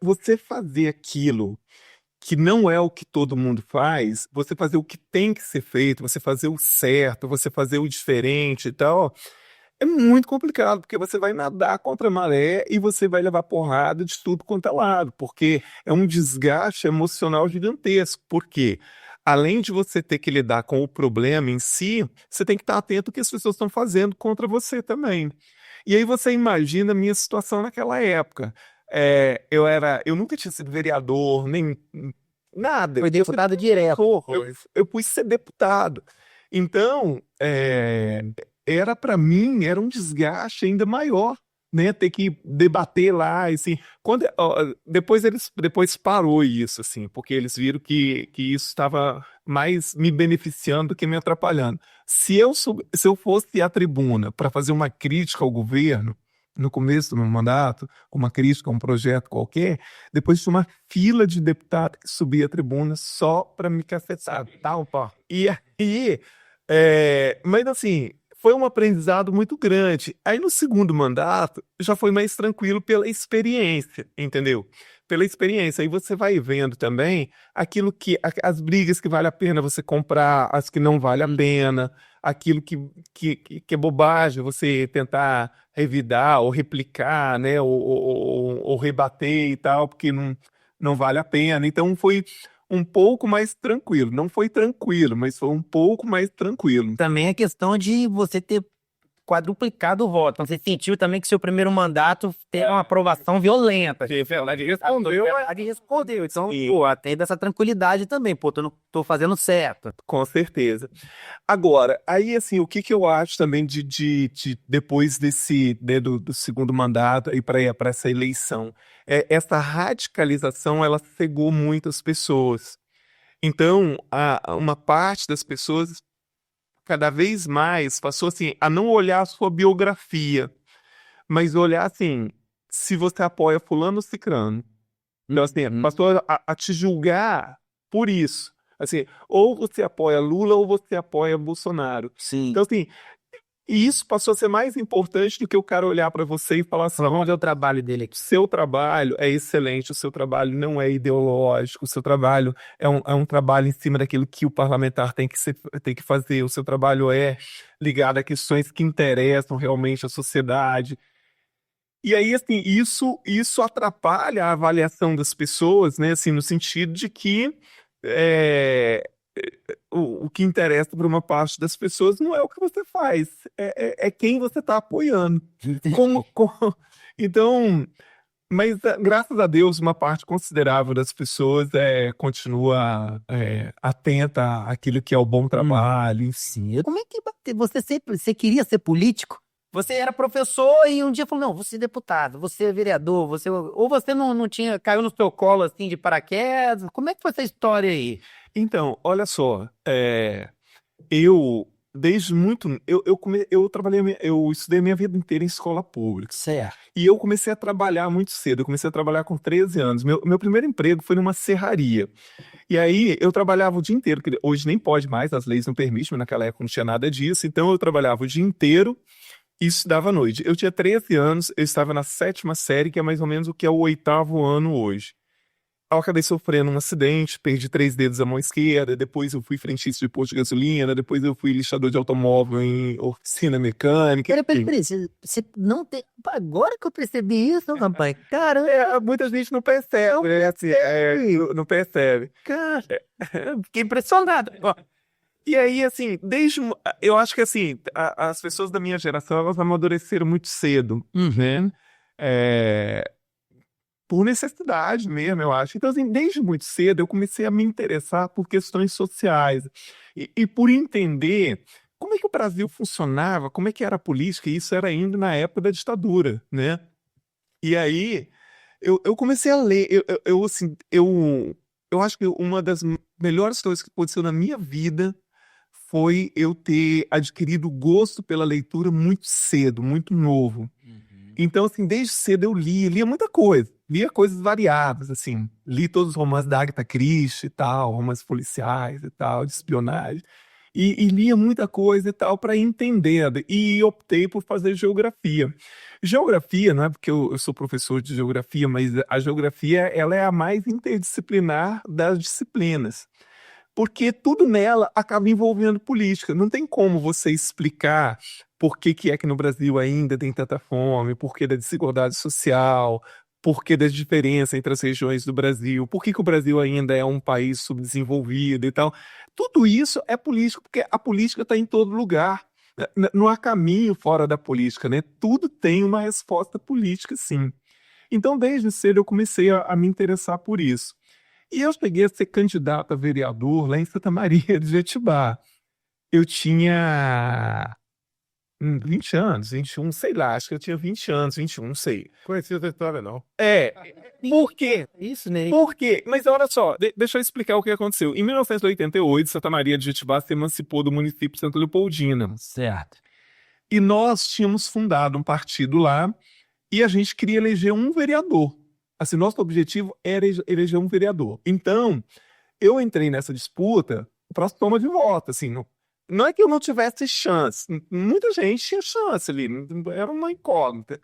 você fazer aquilo que não é o que todo mundo faz, você fazer o que tem que ser feito, você fazer o certo, você fazer o diferente e tal, é muito complicado, porque você vai nadar contra a maré e você vai levar porrada de tudo quanto é lado, porque é um desgaste emocional gigantesco, porque além de você ter que lidar com o problema em si, você tem que estar atento ao que as pessoas estão fazendo contra você também. E aí você imagina a minha situação naquela época. Eu nunca tinha sido vereador, nem nada. Foi deputado direto. Eu fui ser deputado. Então, para mim, era um desgaste ainda maior, né? Ter que debater lá, assim. Depois parou isso, assim, porque eles viram que isso estava mais me beneficiando do que me atrapalhando. Se eu fosse à tribuna para fazer uma crítica ao governo, no começo do meu mandato, uma crítica a um projeto qualquer, depois tinha uma fila de deputados que subia à tribuna só para me cafetar, tal, pá. E aí Mas assim, foi um aprendizado muito grande. Aí no segundo mandato, já foi mais tranquilo pela experiência, entendeu? Pela experiência. Aí você vai vendo também aquilo as brigas que vale a pena você comprar, as que não vale a pena, aquilo que é bobagem, você tentar revidar ou replicar, né? Ou rebater e tal, porque não vale a pena. Então foi um pouco mais tranquilo. Não foi tranquilo, mas foi um pouco mais tranquilo. Também a questão de você ter quadruplicado o voto. Então, você sentiu também que seu primeiro mandato teve uma aprovação violenta. Respondeu. Então, Sim. pô, tem dessa tranquilidade também. Pô, tô fazendo certo. Com certeza. Agora, aí assim, o que eu acho também depois desse, né, do segundo mandato aí para essa eleição, essa radicalização, ela cegou muitas pessoas. Então, uma parte das pessoas cada vez mais passou assim a não olhar a sua biografia, mas olhar assim, se você apoia fulano ou cicrano. Então, assim, passou a te julgar por isso. Assim, ou você apoia Lula ou você apoia Bolsonaro. Sim. Então, assim, e isso passou a ser mais importante do que o cara olhar para você e falar assim: Vamos ver o trabalho dele aqui. seu trabalho é excelente, o seu trabalho não é ideológico, o seu trabalho é um trabalho em cima daquilo que o parlamentar tem que fazer, o seu trabalho é ligado a questões que interessam realmente a sociedade. E aí, assim, isso atrapalha a avaliação das pessoas, né? Assim, no sentido de que é, o que interessa para uma parte das pessoas não é o que você faz, é quem você está apoiando. Então, mas graças a Deus, uma parte considerável das pessoas continua atenta àquilo que é o bom trabalho. Sim. Como é que você queria ser político? Você era professor e um dia falou, não, vou ser deputado, vou ser vereador, ou você não tinha, caiu no seu colo assim de paraquedas? Como é que foi essa história aí? Então, olha só, eu desde muito eu trabalhei, eu estudei a minha vida inteira em escola pública. Certo. E eu comecei a trabalhar muito cedo, eu comecei a trabalhar com 13 anos. Meu primeiro emprego foi numa serraria. E aí eu trabalhava o dia inteiro, que hoje nem pode mais, as leis não permitem, mas naquela época não tinha nada disso. Então eu trabalhava o dia inteiro e estudava à noite. Eu tinha 13 anos, eu estava na 7ª série, que é mais ou menos o que é o 8º ano hoje. Eu acabei sofrendo um acidente, perdi 3 dedos da mão esquerda, depois eu fui frentista de posto de gasolina, depois eu fui lixador de automóvel em oficina mecânica. Peraí, você não tem... Agora que eu percebi isso, rapaz, caramba. Muita gente não percebe, né? Assim, não percebe. Cara, fiquei impressionado. Ó, E aí, assim, eu acho que assim, as pessoas da minha geração, elas amadureceram muito cedo, né? Por necessidade mesmo, eu acho. Então, assim, desde muito cedo eu comecei a me interessar por questões sociais e por entender como é que o Brasil funcionava, como é que era a política, e isso era ainda na época da ditadura, né? E aí eu comecei a ler, eu acho que uma das melhores coisas que aconteceu na minha vida foi eu ter adquirido gosto pela leitura muito cedo, muito novo. Então, assim, desde cedo eu lia muita coisa, lia coisas variadas, assim, li todos os romances da Agatha Christie e tal, romances policiais e tal, de espionagem, e lia muita coisa e tal para ir entendendo, e optei por fazer geografia. Geografia, não é porque eu sou professor de geografia, mas a geografia, ela é a mais interdisciplinar das disciplinas, porque tudo nela acaba envolvendo política. Não tem como você explicar por que é que no Brasil ainda tem tanta fome, por que da desigualdade social, por que da diferença entre as regiões do Brasil, por que o Brasil ainda é um país subdesenvolvido e tal. Tudo isso é político, porque a política está em todo lugar. Não há caminho fora da política, né? Tudo tem uma resposta política, sim. Então, desde cedo, eu comecei a me interessar por isso. E eu cheguei a ser candidato a vereador lá em Santa Maria de Jetibá. Eu tinha 20 anos, 21, sei lá, acho que eu tinha 20 anos, 21, não sei. Conhecia essa história, não. Por quê? isso, né? Por quê? Mas olha só, deixa eu explicar o que aconteceu. Em 1988, Santa Maria de Jetibá se emancipou do município de Santa Leopoldina. Certo. E nós tínhamos fundado um partido lá e a gente queria eleger um vereador. Assim, nosso objetivo era eleger um vereador. Então, eu entrei nessa disputa para soma de voto, assim, não é que eu não tivesse chance, muita gente tinha chance ali, era uma incógnita.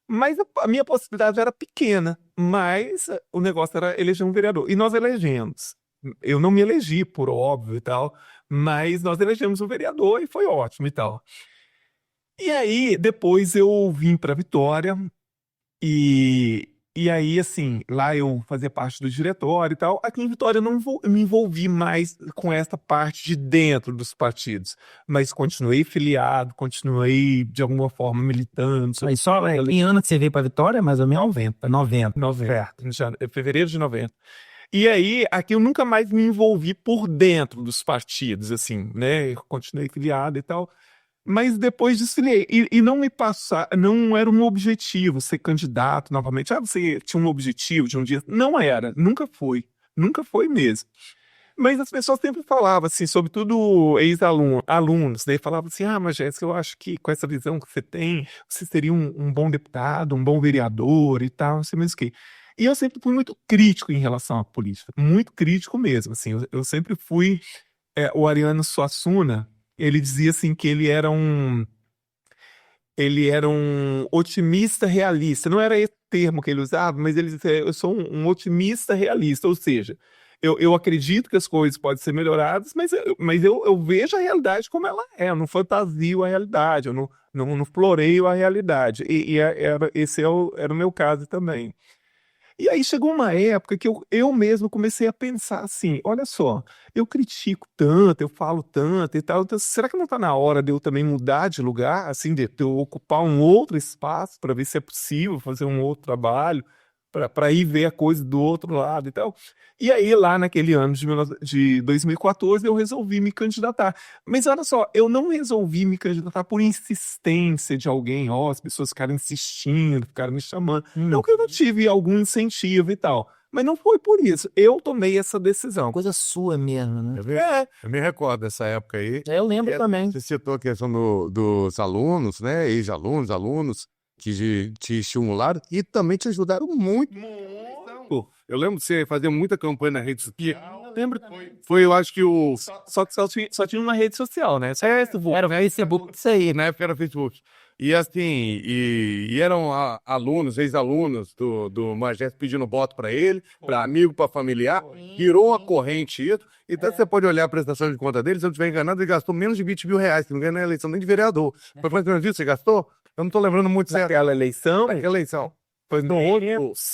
Mas a minha possibilidade era pequena, mas o negócio era eleger um vereador. E nós elegemos. Eu não me elegi, por óbvio e tal, mas nós elegemos um vereador e foi ótimo e tal. E aí, depois eu vim para Vitória e aí, assim, lá eu fazia parte do diretório e tal. Aqui em Vitória eu não me envolvi mais com essa parte de dentro dos partidos, mas continuei filiado, continuei de alguma forma militando. Aí só em ano que você veio para Vitória, mais ou menos 90. 90, fevereiro de 90. E aí, aqui eu nunca mais me envolvi por dentro dos partidos, assim, né? Eu continuei filiado e tal. Mas depois desfiliei. E não me passar, não era um objetivo ser candidato novamente. Ah, você tinha um objetivo de um dia. Não era, nunca foi. Nunca foi mesmo. Mas as pessoas sempre falavam, assim, sobretudo ex-alunos, né? Falavam assim, mas Jéssica, eu acho que com essa visão que você tem, você seria um bom deputado, um bom vereador e tal, não sei mais o quê. E eu sempre fui muito crítico em relação à política, muito crítico mesmo, assim. Eu sempre fui... o Ariano Suassuna, ele dizia assim que ele era um otimista realista. Não era esse termo que ele usava, mas ele dizia, eu sou um otimista realista, ou seja, eu acredito que as coisas podem ser melhoradas, mas eu vejo a realidade como ela é, eu não fantasio a realidade, eu não floreio a realidade. Esse era o meu caso também. E aí chegou uma época que eu mesmo comecei a pensar assim, olha só, eu critico tanto, eu falo tanto e tal, então, será que não está na hora de eu também mudar de lugar, assim, de eu ocupar um outro espaço para ver se é possível fazer um outro trabalho, para ir ver a coisa do outro lado e tal. E aí, lá naquele ano de 2014, eu resolvi me candidatar. Mas olha só, eu não resolvi me candidatar por insistência de alguém, as pessoas ficaram insistindo, ficaram me chamando. Não que eu não tive algum incentivo e tal. Mas não foi por isso. Eu tomei essa decisão. Coisa sua mesmo, né? Eu me recordo dessa época aí. Eu lembro também. Você citou a questão dos alunos, né? Ex-alunos, alunos que te estimularam e também te ajudaram muito. Eu lembro de você fazer muita campanha na rede social. Lembro. Foi, eu acho que o... Só que só tinha uma rede social, né? Só Era o Facebook, isso aí. Na época era Facebook. E assim, e eram alunos, ex-alunos do Magés pedindo voto para ele, para amigo, para familiar. Virou uma corrente isso. Então você pode olhar a prestação de conta dele, se eu não estiver enganado, ele gastou menos de 20 mil reais, que não ganha na eleição nem de vereador. Foi mais ou menos isso, você gastou? Eu não tô lembrando muito certo. Naquela eleição? Naquela eleição. Foi no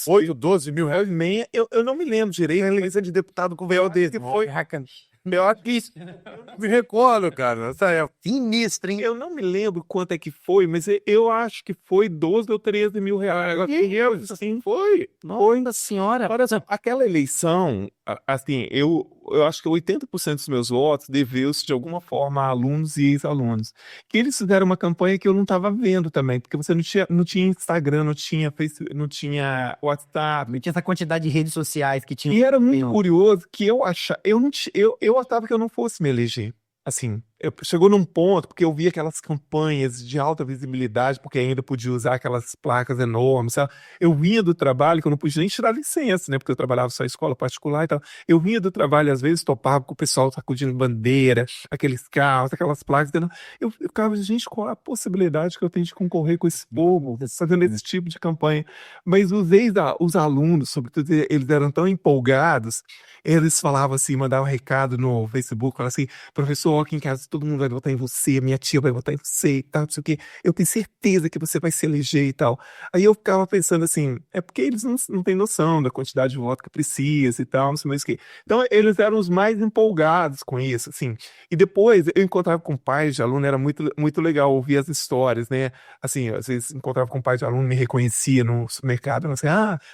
8, 12 mil reais. meia, eu não me lembro direito. A eleição de deputado com o VO desse. Foi melhor que isso. Me recordo, cara, nessa época. Sinistro, hein? Eu não me lembro quanto é que foi, mas eu acho que foi 12 ou 13 mil reais. Assim, foi. Nossa senhora. Por exemplo, aquela eleição, assim, eu acho que 80% dos meus votos deveu-se de alguma forma a alunos e ex-alunos. Que eles fizeram uma campanha que eu não estava vendo também, porque você não tinha Instagram, não tinha Facebook, não tinha WhatsApp. Não tinha essa quantidade de redes sociais que tinha. E era muito curioso que eu achava que eu não fosse me eleger. Assim, chegou num ponto, porque eu vi aquelas campanhas de alta visibilidade, porque ainda podia usar aquelas placas enormes, sabe? Eu vinha do trabalho, que eu não podia nem tirar licença, né? Porque eu trabalhava só em escola particular e tal. Eu vinha do trabalho, às vezes, topava com o pessoal sacudindo bandeira, aqueles carros, aquelas placas. Eu ficava, gente, qual a possibilidade que eu tenho de concorrer com esse povo, fazendo esse tipo de campanha? Mas os alunos, sobretudo, eles eram tão empolgados, eles falavam assim, mandavam um recado no Facebook, falavam assim, professor, aqui em casa todo mundo vai votar em você, minha tia vai votar em você e tal, não sei o quê. Eu tenho certeza que você vai se eleger e tal. Aí eu ficava pensando assim, é porque eles não têm noção da quantidade de voto que precisa e tal, não sei mais o quê. Então eles eram os mais empolgados com isso, assim. E depois eu encontrava com pais de aluno, era muito, muito legal ouvir as histórias, né? Assim, às vezes encontrava com pai de aluno, me reconhecia no supermercado, assim,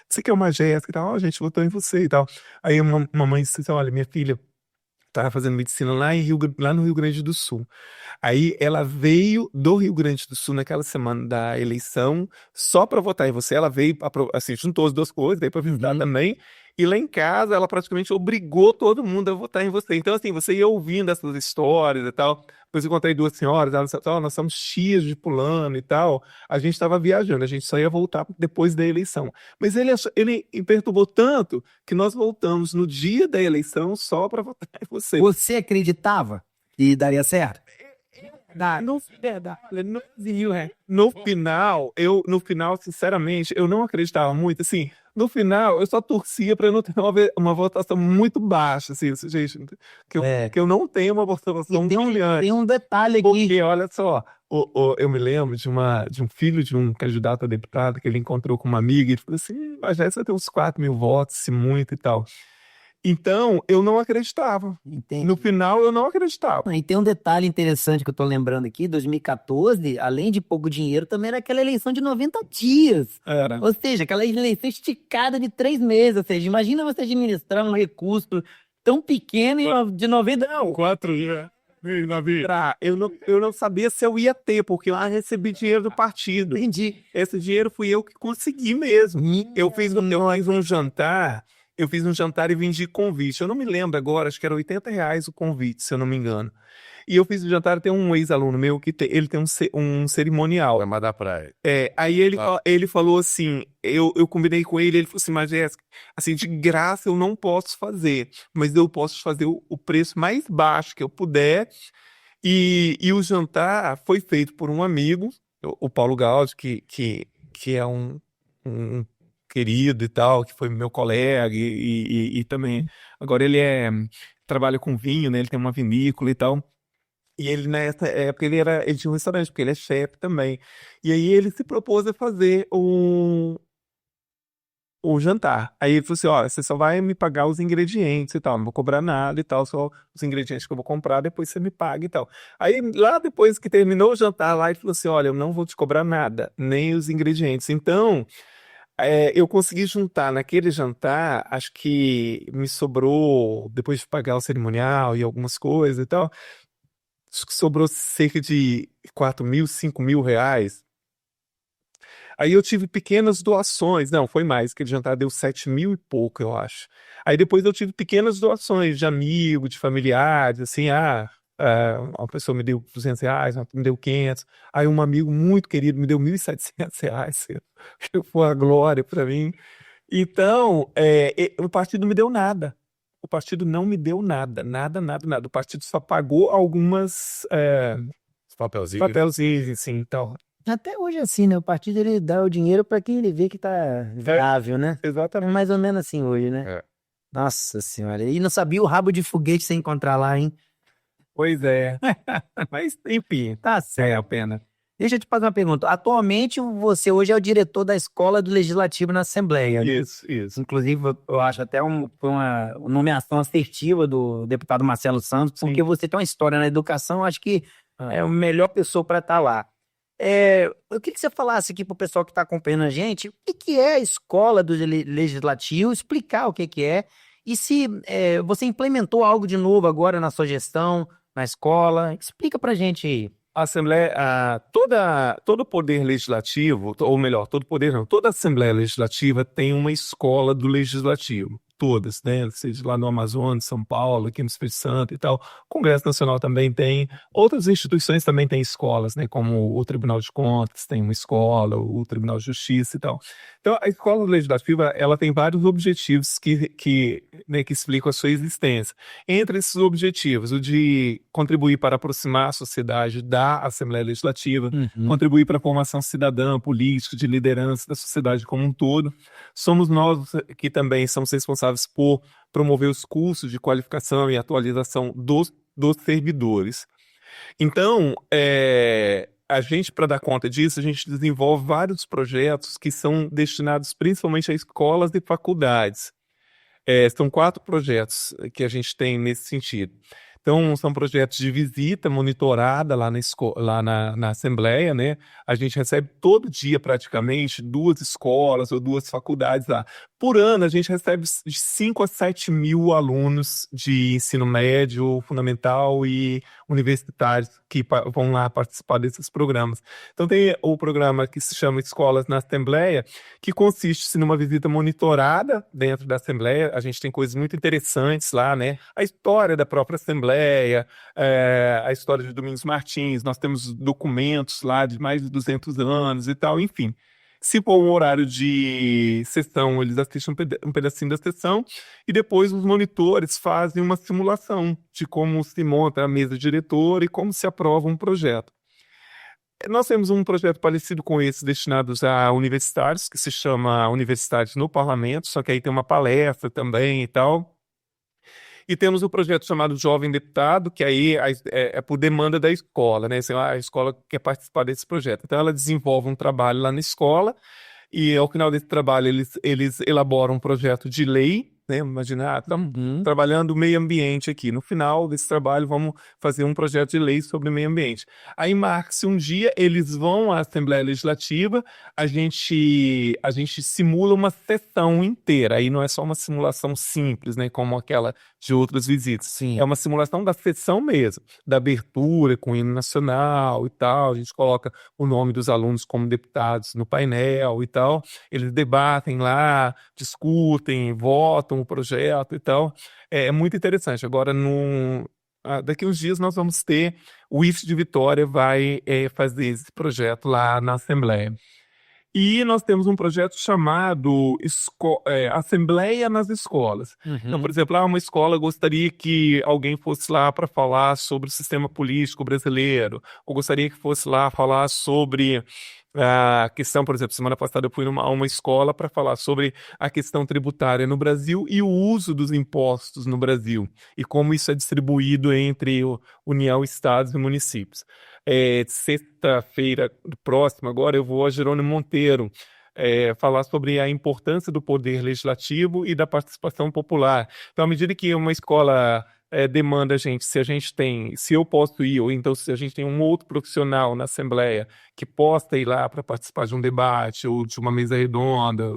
você que é uma Jéssica e tal, a gente votou em você e tal. Aí uma mãe disse assim, olha, minha filha estava fazendo medicina lá no Rio Grande do Sul. Aí ela veio do Rio Grande do Sul naquela semana da eleição só para votar em você. Ela veio, assim, juntou as duas coisas, veio para visitar também. E lá em casa ela praticamente obrigou todo mundo a votar em você. Então, assim, você ia ouvindo essas histórias e tal. Depois eu contei duas senhoras, elas falaram, nós somos tias de fulano e tal. A gente estava viajando, a gente só ia voltar depois da eleição. Mas ele perturbou tanto que nós voltamos no dia da eleição só para votar em você. Você acreditava E daria certo. No final, sinceramente, eu não acreditava muito, assim, no final, eu só torcia para não ter uma votação muito baixa, assim, gente, que eu não tenho uma votação brilhante. Tem um detalhe aqui. Porque, olha só, eu me lembro de um filho de um candidato a deputado que ele encontrou com uma amiga e ele falou assim, mas já tem uns 4.000 votos, se muito e tal. Então, eu não acreditava. Entendi. No final, eu não acreditava. E tem um detalhe interessante que eu tô lembrando aqui, 2014, além de pouco dinheiro, também era aquela eleição de 90 dias. Era. Ou seja, aquela eleição esticada de 3 meses. Ou seja, imagina você administrar um recurso tão pequeno de 90... Não, 4 dias. Eu não sabia se eu ia ter, porque eu recebi dinheiro do partido. entendi. Esse dinheiro fui eu que consegui mesmo. Eu fiz um jantar, e vendi convite. Eu não me lembro agora, acho que era R$ 80 o convite, se eu não me engano. E eu fiz o jantar, tem um ex-aluno meu que ele tem um cerimonial. Vai da praia. Aí ele falou assim, eu combinei com ele falou assim, mas Jéssica, assim, de graça eu não posso fazer, mas eu posso fazer o preço mais baixo que eu puder. E o jantar foi feito por um amigo, o Paulo Gaudio, que é um querido e tal, que foi meu colega e também, agora trabalha com vinho, né? Ele tem uma vinícola e tal. E ele, nessa época, ele tinha um restaurante, porque ele é chefe também. E aí ele se propôs a fazer o jantar. Aí ele falou assim, ó, você só vai me pagar os ingredientes e tal, não vou cobrar nada e tal, só os ingredientes que eu vou comprar, depois você me paga e tal. Aí lá depois que terminou o jantar lá, ele falou assim, olha, eu não vou te cobrar nada, nem os ingredientes. Então, eu consegui juntar naquele jantar, acho que me sobrou, depois de pagar o cerimonial e algumas coisas e tal, acho que sobrou cerca de 4.000, 5.000 reais. Aí eu tive pequenas doações, não, foi mais, aquele jantar deu 7.000 e pouco, eu acho. Aí depois eu tive pequenas doações de amigo, de familiares, assim, uma pessoa me deu R$ 200, uma me deu 500, aí um amigo muito querido me deu R$ 1.700, que foi a glória para mim. Então, o partido não me deu nada. O partido não me deu nada, nada, nada, nada. O partido só pagou algumas papelzinhos, assim, então. Até hoje é assim, né? O partido ele dá o dinheiro para quem ele vê que tá viável, né? Exatamente. É mais ou menos assim hoje, né? É. Nossa senhora. E não sabia o rabo de foguete você encontrar lá, hein? Pois é. Mas, enfim, tá certo a pena. Deixa eu te fazer uma pergunta. Atualmente, você hoje é o diretor da Escola do Legislativo na Assembleia. Isso. Inclusive, eu acho até foi uma nomeação assertiva do deputado Marcelo Santos, porque você tem uma história na educação, acho que é a melhor pessoa para estar lá. Eu queria que você falasse aqui para o pessoal que está acompanhando a gente o que é a Escola do Legislativo, explicar o que é, e se você implementou algo de novo agora na sua gestão, na escola. Explica para a gente aí. A Assembleia, todo poder legislativo, ou melhor, toda Assembleia Legislativa tem uma escola do Legislativo. Todas, né? Seja lá no Amazonas, São Paulo, aqui no Espírito Santo e tal. O Congresso Nacional também tem. Outras instituições também têm escolas, né? Como o Tribunal de Contas tem uma escola, o Tribunal de Justiça e tal. Então, a escola legislativa, ela tem vários objetivos que explicam a sua existência. Entre esses objetivos, o de contribuir para aproximar a sociedade da Assembleia Legislativa, contribuir para a formação cidadã, política, de liderança da sociedade como um todo. Somos nós que também somos responsáveis por promover os cursos de qualificação e atualização dos servidores. Então, a gente, para dar conta disso, a gente desenvolve vários projetos que são destinados principalmente a escolas e faculdades. São 4 projetos que a gente tem nesse sentido. Então, são projetos de visita monitorada lá na Assembleia, né? A gente recebe todo dia, praticamente, 2 escolas ou 2 faculdades lá. Por ano, a gente recebe de 5 a 7 mil alunos de ensino médio, fundamental e universitários que vão lá participar desses programas. Então, tem o programa que se chama Escolas na Assembleia, que consiste numa visita monitorada dentro da Assembleia. A gente tem coisas muito interessantes lá, né? A história da própria Assembleia, a história de Domingos Martins, nós temos documentos lá de mais de 200 anos e tal, enfim. Se for um horário de sessão, eles assistem um pedacinho da sessão e depois os monitores fazem uma simulação de como se monta a mesa diretora e como se aprova um projeto. Nós temos um projeto parecido com esse, destinados a universitários, que se chama Universidade no Parlamento, só que aí tem uma palestra também e tal. E temos o projeto chamado Jovem Deputado, que aí é por demanda da escola, né? Assim, a escola quer participar desse projeto. Então ela desenvolve um trabalho lá na escola e ao final desse trabalho eles elaboram um projeto de lei, né? Imagina, estamos trabalhando o meio ambiente aqui. No final desse trabalho vamos fazer um projeto de lei sobre o meio ambiente. Aí marca-se um dia, eles vão à Assembleia Legislativa, a gente simula uma sessão inteira. Aí não é só uma simulação simples, né? Como aquela de outras visitas. Sim. É uma simulação da sessão mesmo, da abertura com o hino nacional e tal. A gente coloca o nome dos alunos como deputados no painel e tal. Eles debatem lá, discutem, votam o projeto e tal. É muito interessante. Agora, daqui uns dias nós vamos ter o IFES de Vitória vai fazer esse projeto lá na Assembleia. E nós temos um projeto chamado Assembleia nas Escolas. Então, por exemplo, uma escola gostaria que alguém fosse lá para falar sobre o sistema político brasileiro, ou gostaria que fosse lá falar sobre a questão, por exemplo, semana passada eu fui a uma escola para falar sobre a questão tributária no Brasil e o uso dos impostos no Brasil, e como isso é distribuído entre União, Estados e municípios. Sexta-feira próxima, agora eu vou a Jerônimo Monteiro falar sobre a importância do poder legislativo e da participação popular. Então, à medida que uma escola demanda a gente, se eu posso ir, ou então se a gente tem um outro profissional na Assembleia que possa ir lá para participar de um debate, ou de uma mesa redonda,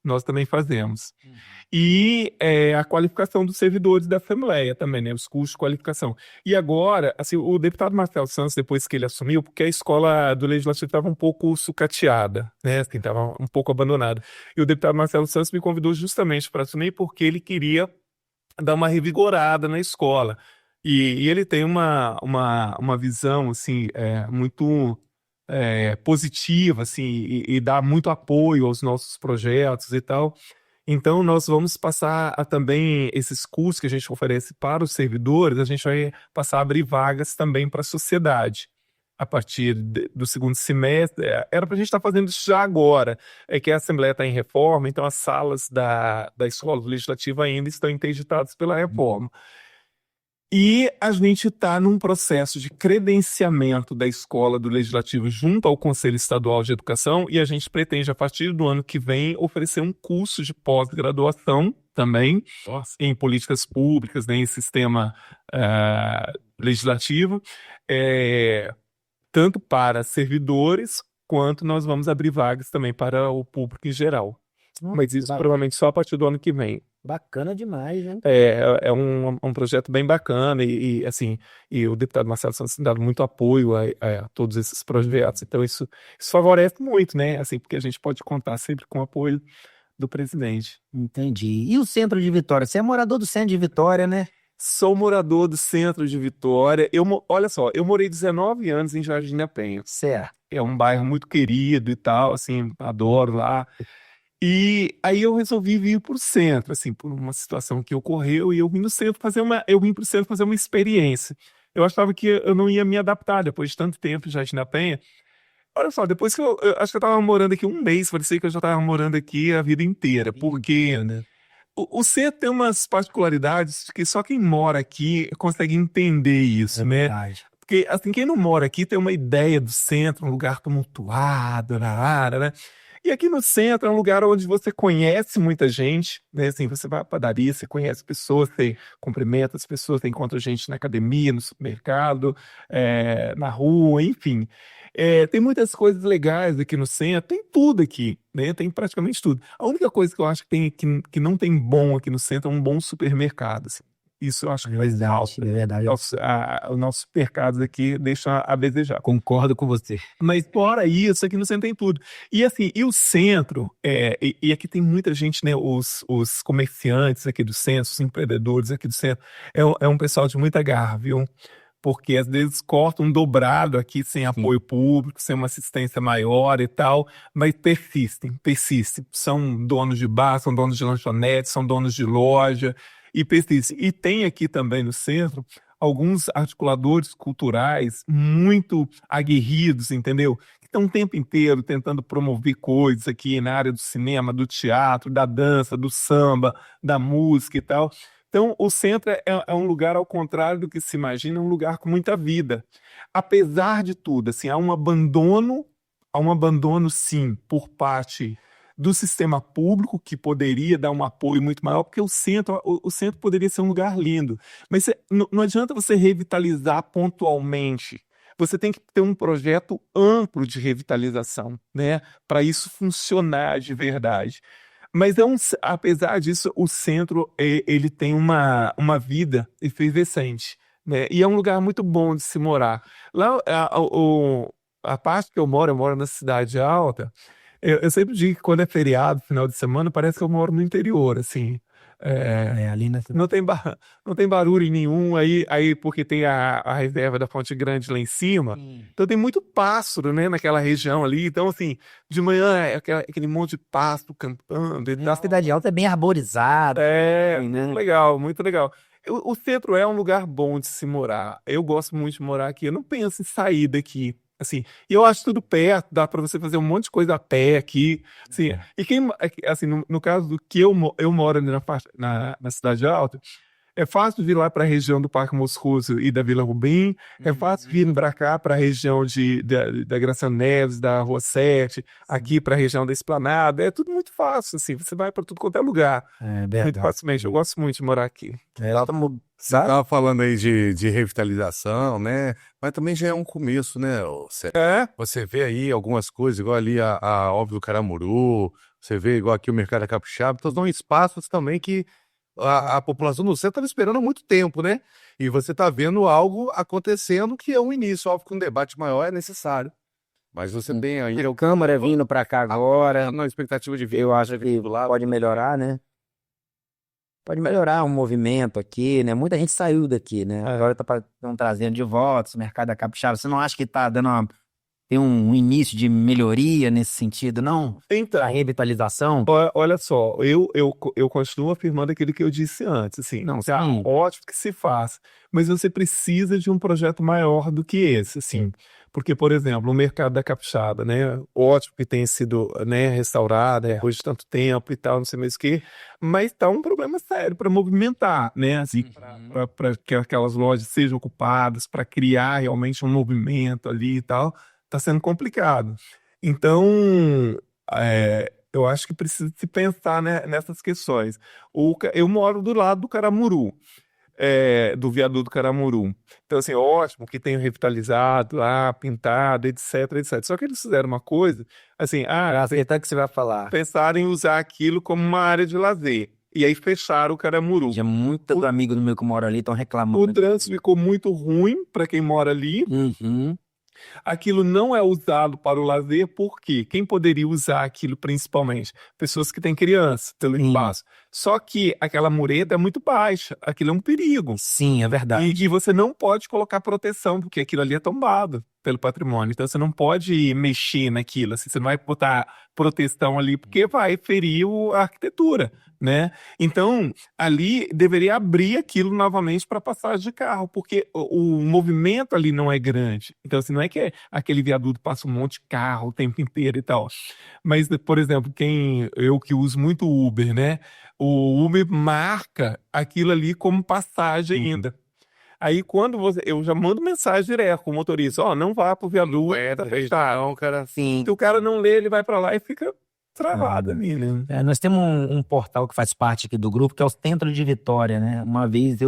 nós também fazemos. E a qualificação dos servidores da Assembleia também, né? Os cursos de qualificação. E agora, assim, o deputado Marcelo Santos, depois que ele assumiu, porque a escola do Legislativo estava um pouco sucateada, né? Assim, estava um pouco abandonada. E o deputado Marcelo Santos me convidou justamente para assumir porque ele queria dar uma revigorada na escola. E ele tem uma visão, assim, muito positiva, assim, e dá muito apoio aos nossos projetos e tal. Então, nós vamos passar também esses cursos que a gente oferece para os servidores, a gente vai passar a abrir vagas também para a sociedade. A partir do segundo semestre, era para a gente estar fazendo isso já agora, é que a Assembleia está em reforma, então as salas da Escola Legislativa ainda estão interditadas pela reforma. E a gente está num processo de credenciamento da Escola do Legislativo junto ao Conselho Estadual de Educação, e a gente pretende, a partir do ano que vem, oferecer um curso de pós-graduação também em políticas públicas, né, em sistema legislativo, tanto para servidores, quanto nós vamos abrir vagas também para o público em geral. Mas isso provavelmente só a partir do ano que vem. Bacana demais, né? É um projeto bem bacana e assim, e o deputado Marcelo Santos tem dado muito apoio a todos esses projetos. Então isso favorece muito, né? Assim, porque a gente pode contar sempre com o apoio do presidente. Entendi. E o centro de Vitória? Você é morador do centro de Vitória, né? Sou morador do centro de Vitória. Olha só, eu morei 19 anos em Jardim da Penha. Certo. É um bairro muito querido e tal, assim, adoro lá. E aí eu resolvi vir para o centro, assim, por uma situação que ocorreu, e eu vim para o centro fazer uma experiência. Eu achava que eu não ia me adaptar depois de tanto tempo em Jardim da Penha. Olha só, depois que eu acho que eu estava morando aqui um mês, parecia que eu já estava morando aqui a vida inteira, porque o centro tem umas particularidades que só quem mora aqui consegue entender isso, né? Verdade. Porque, assim, quem não mora aqui tem uma ideia do centro, um lugar tumultuado, né? E aqui no centro é um lugar onde você conhece muita gente, né? Assim, você vai à padaria, você conhece pessoas, você cumprimenta as pessoas, você encontra gente na academia, no supermercado, na rua, enfim. Tem muitas coisas legais aqui no centro, tem tudo aqui, né? Tem praticamente tudo. A única coisa que eu acho que não tem bom aqui no centro é um bom supermercado, assim. Isso eu acho que faz falta. É verdade. Os nossos supermercados aqui deixam a desejar. Concordo com você. Mas fora isso, aqui no centro tem tudo. E assim, e o centro, e aqui tem muita gente, né? Os comerciantes aqui do centro, os empreendedores aqui do centro, é um pessoal de muita garra, viu? porque às vezes cortam um dobrado aqui sem apoio público, sem uma assistência maior e tal, mas persistem. São donos de bar, são donos de lanchonete, são donos de loja e persistem. E tem aqui também no centro alguns articuladores culturais muito aguerridos, entendeu? Que estão o tempo inteiro tentando promover coisas aqui na área do cinema, do teatro, da dança, do samba, da música e tal. Então, o centro é um lugar, ao contrário do que se imagina, um lugar com muita vida. Apesar de tudo, assim, há um abandono, sim, por parte do sistema público, que poderia dar um apoio muito maior, porque o centro poderia ser um lugar lindo. Mas não adianta você revitalizar pontualmente. Você tem que ter um projeto amplo de revitalização, né, para isso funcionar de verdade. Mas apesar disso, o centro ele tem uma vida efervescente, né? E é um lugar muito bom de se morar. Lá, a parte que eu moro na cidade alta. Eu sempre digo que quando é feriado, final de semana, parece que eu moro no interior, assim. Ali na Não tem barulho nenhum aí porque tem a reserva da Fonte Grande lá em cima. Então tem muito pássaro, né, naquela região ali. Então, assim, de manhã é aquele monte de pássaro cantando e A tal. cidade alta é bem arborizada. Muito legal, muito legal. O centro é um lugar bom de se morar. Eu gosto muito de morar aqui. Eu não penso em sair daqui. Assim, e eu acho tudo perto, dá para você fazer um monte de coisa a pé aqui. Assim, e assim, no caso do que eu moro ali na Cidade Alta, é fácil vir lá para a região do Parque Moscoso e da Vila Rubim, é fácil vir para cá, para a região da Graciano Neves, da Rua 7, aqui para a região da Esplanada, é tudo muito fácil, assim, você vai para tudo quanto é lugar, muito facilmente. Eu gosto muito de morar aqui. Você estava falando aí de revitalização, né? Mas também já é um começo, né? Você vê aí algumas coisas, igual ali a Óbvio do Caramuru, você vê igual aqui o Mercado da Capixaba, então são espaços também que a população do centro estava esperando há muito tempo, né? E você está vendo algo acontecendo que é um início. Óbvio que um debate maior é necessário. Mas você tem aí... O Câmara vindo para cá agora, na expectativa de ver. eu acho que pode melhorar, né? Pode melhorar o movimento aqui, né? Muita gente saiu daqui, né? Agora estão trazendo de volta o Mercado da Capixaba. Você não acha que está dando tem um início de melhoria nesse sentido, não? Então, A revitalização? olha só, eu continuo afirmando aquilo que eu disse antes, assim, Não, tá sim. ótimo que se faça, mas você precisa de um projeto maior do que esse, assim, porque, por exemplo, o Mercado da Capixaba, né, ótimo que tenha sido, né, restaurado, depois de tanto tempo e tal, não sei mais o quê, mas tá um problema sério para movimentar, né, assim, para que aquelas lojas sejam ocupadas, para criar realmente um movimento ali e tal, tá sendo complicado. Então, eu acho que precisa se pensar, né, nessas questões. Eu moro do lado do Caramuru, do viaduto Caramuru. Então, assim, ótimo que tenham revitalizado lá, pintado, etc, etc. Só que eles fizeram uma coisa, assim, Aceitar que você vai falar. pensaram em usar aquilo como uma área de lazer. E aí fecharam o Caramuru. Já muitos amigos do meu que moram ali estão O reclamando. trânsito ficou muito ruim para quem mora ali. Aquilo não é usado para o lazer, porque quem poderia usar aquilo principalmente? Pessoas que têm criança, pelo espaço. Só que aquela mureta é muito baixa, aquilo é um perigo. Sim, é verdade. E você não pode colocar proteção, porque aquilo ali é tombado pelo patrimônio. Então você não pode mexer naquilo, assim, você não vai botar proteção ali, porque vai ferir a arquitetura, né? Então, ali deveria abrir aquilo novamente para passagem de carro, porque o movimento ali não é grande. Então, assim, não é que aquele viaduto passa um monte de carro o tempo inteiro e tal. Mas, por exemplo, eu que uso muito Uber, né? O Uber marca aquilo ali como passagem ainda. Aí quando eu já mando mensagem direto com o motorista, não vá pro viaduto, tá fechado. cara. Sim. Se o cara não lê, ele vai pra lá e fica travado ali, né? Nós temos um portal que faz parte aqui do grupo, que é o Centro de Vitória, né? Uma vez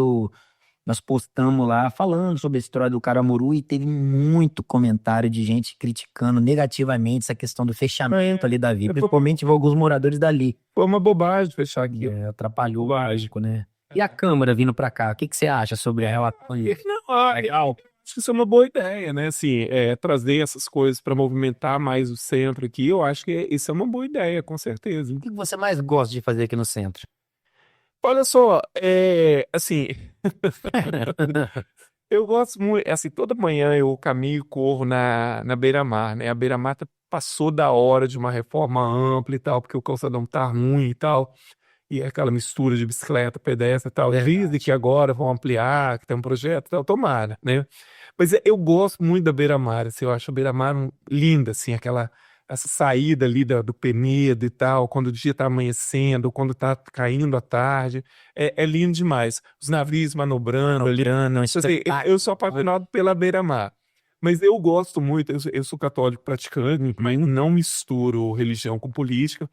nós postamos lá falando sobre a história do Caramuru e teve muito comentário de gente criticando negativamente essa questão do fechamento ali da via, principalmente alguns moradores dali. Foi uma bobagem fechar aqui. Atrapalhou, lógico, né? E a Câmara vindo pra cá, o que você acha sobre a relação? Legal. Acho que isso é uma boa ideia, né? Assim, trazer essas coisas para movimentar mais o centro aqui, eu acho que isso é uma boa ideia, com certeza. O que você mais gosta de fazer aqui no centro? Olha só, assim, Eu gosto muito, assim, toda manhã eu caminho e corro na beira-mar, né? A beira-mar passou da hora de uma reforma ampla e tal, porque o calçadão tá ruim e tal, e é aquela mistura de bicicleta, pedestre e tal. Dizem que agora vão ampliar, que tem um projeto e tal, tomara, né? Mas eu gosto muito da beira-mar, assim, eu acho a beira-mar linda, assim, essa saída ali do Penedo e tal, quando o dia tá amanhecendo, quando tá caindo à tarde, é lindo demais. Os navios manobrando ali. Então, assim, eu sou apaixonado pela beira-mar. Mas eu gosto muito, eu sou católico praticante, mas não misturo religião com política.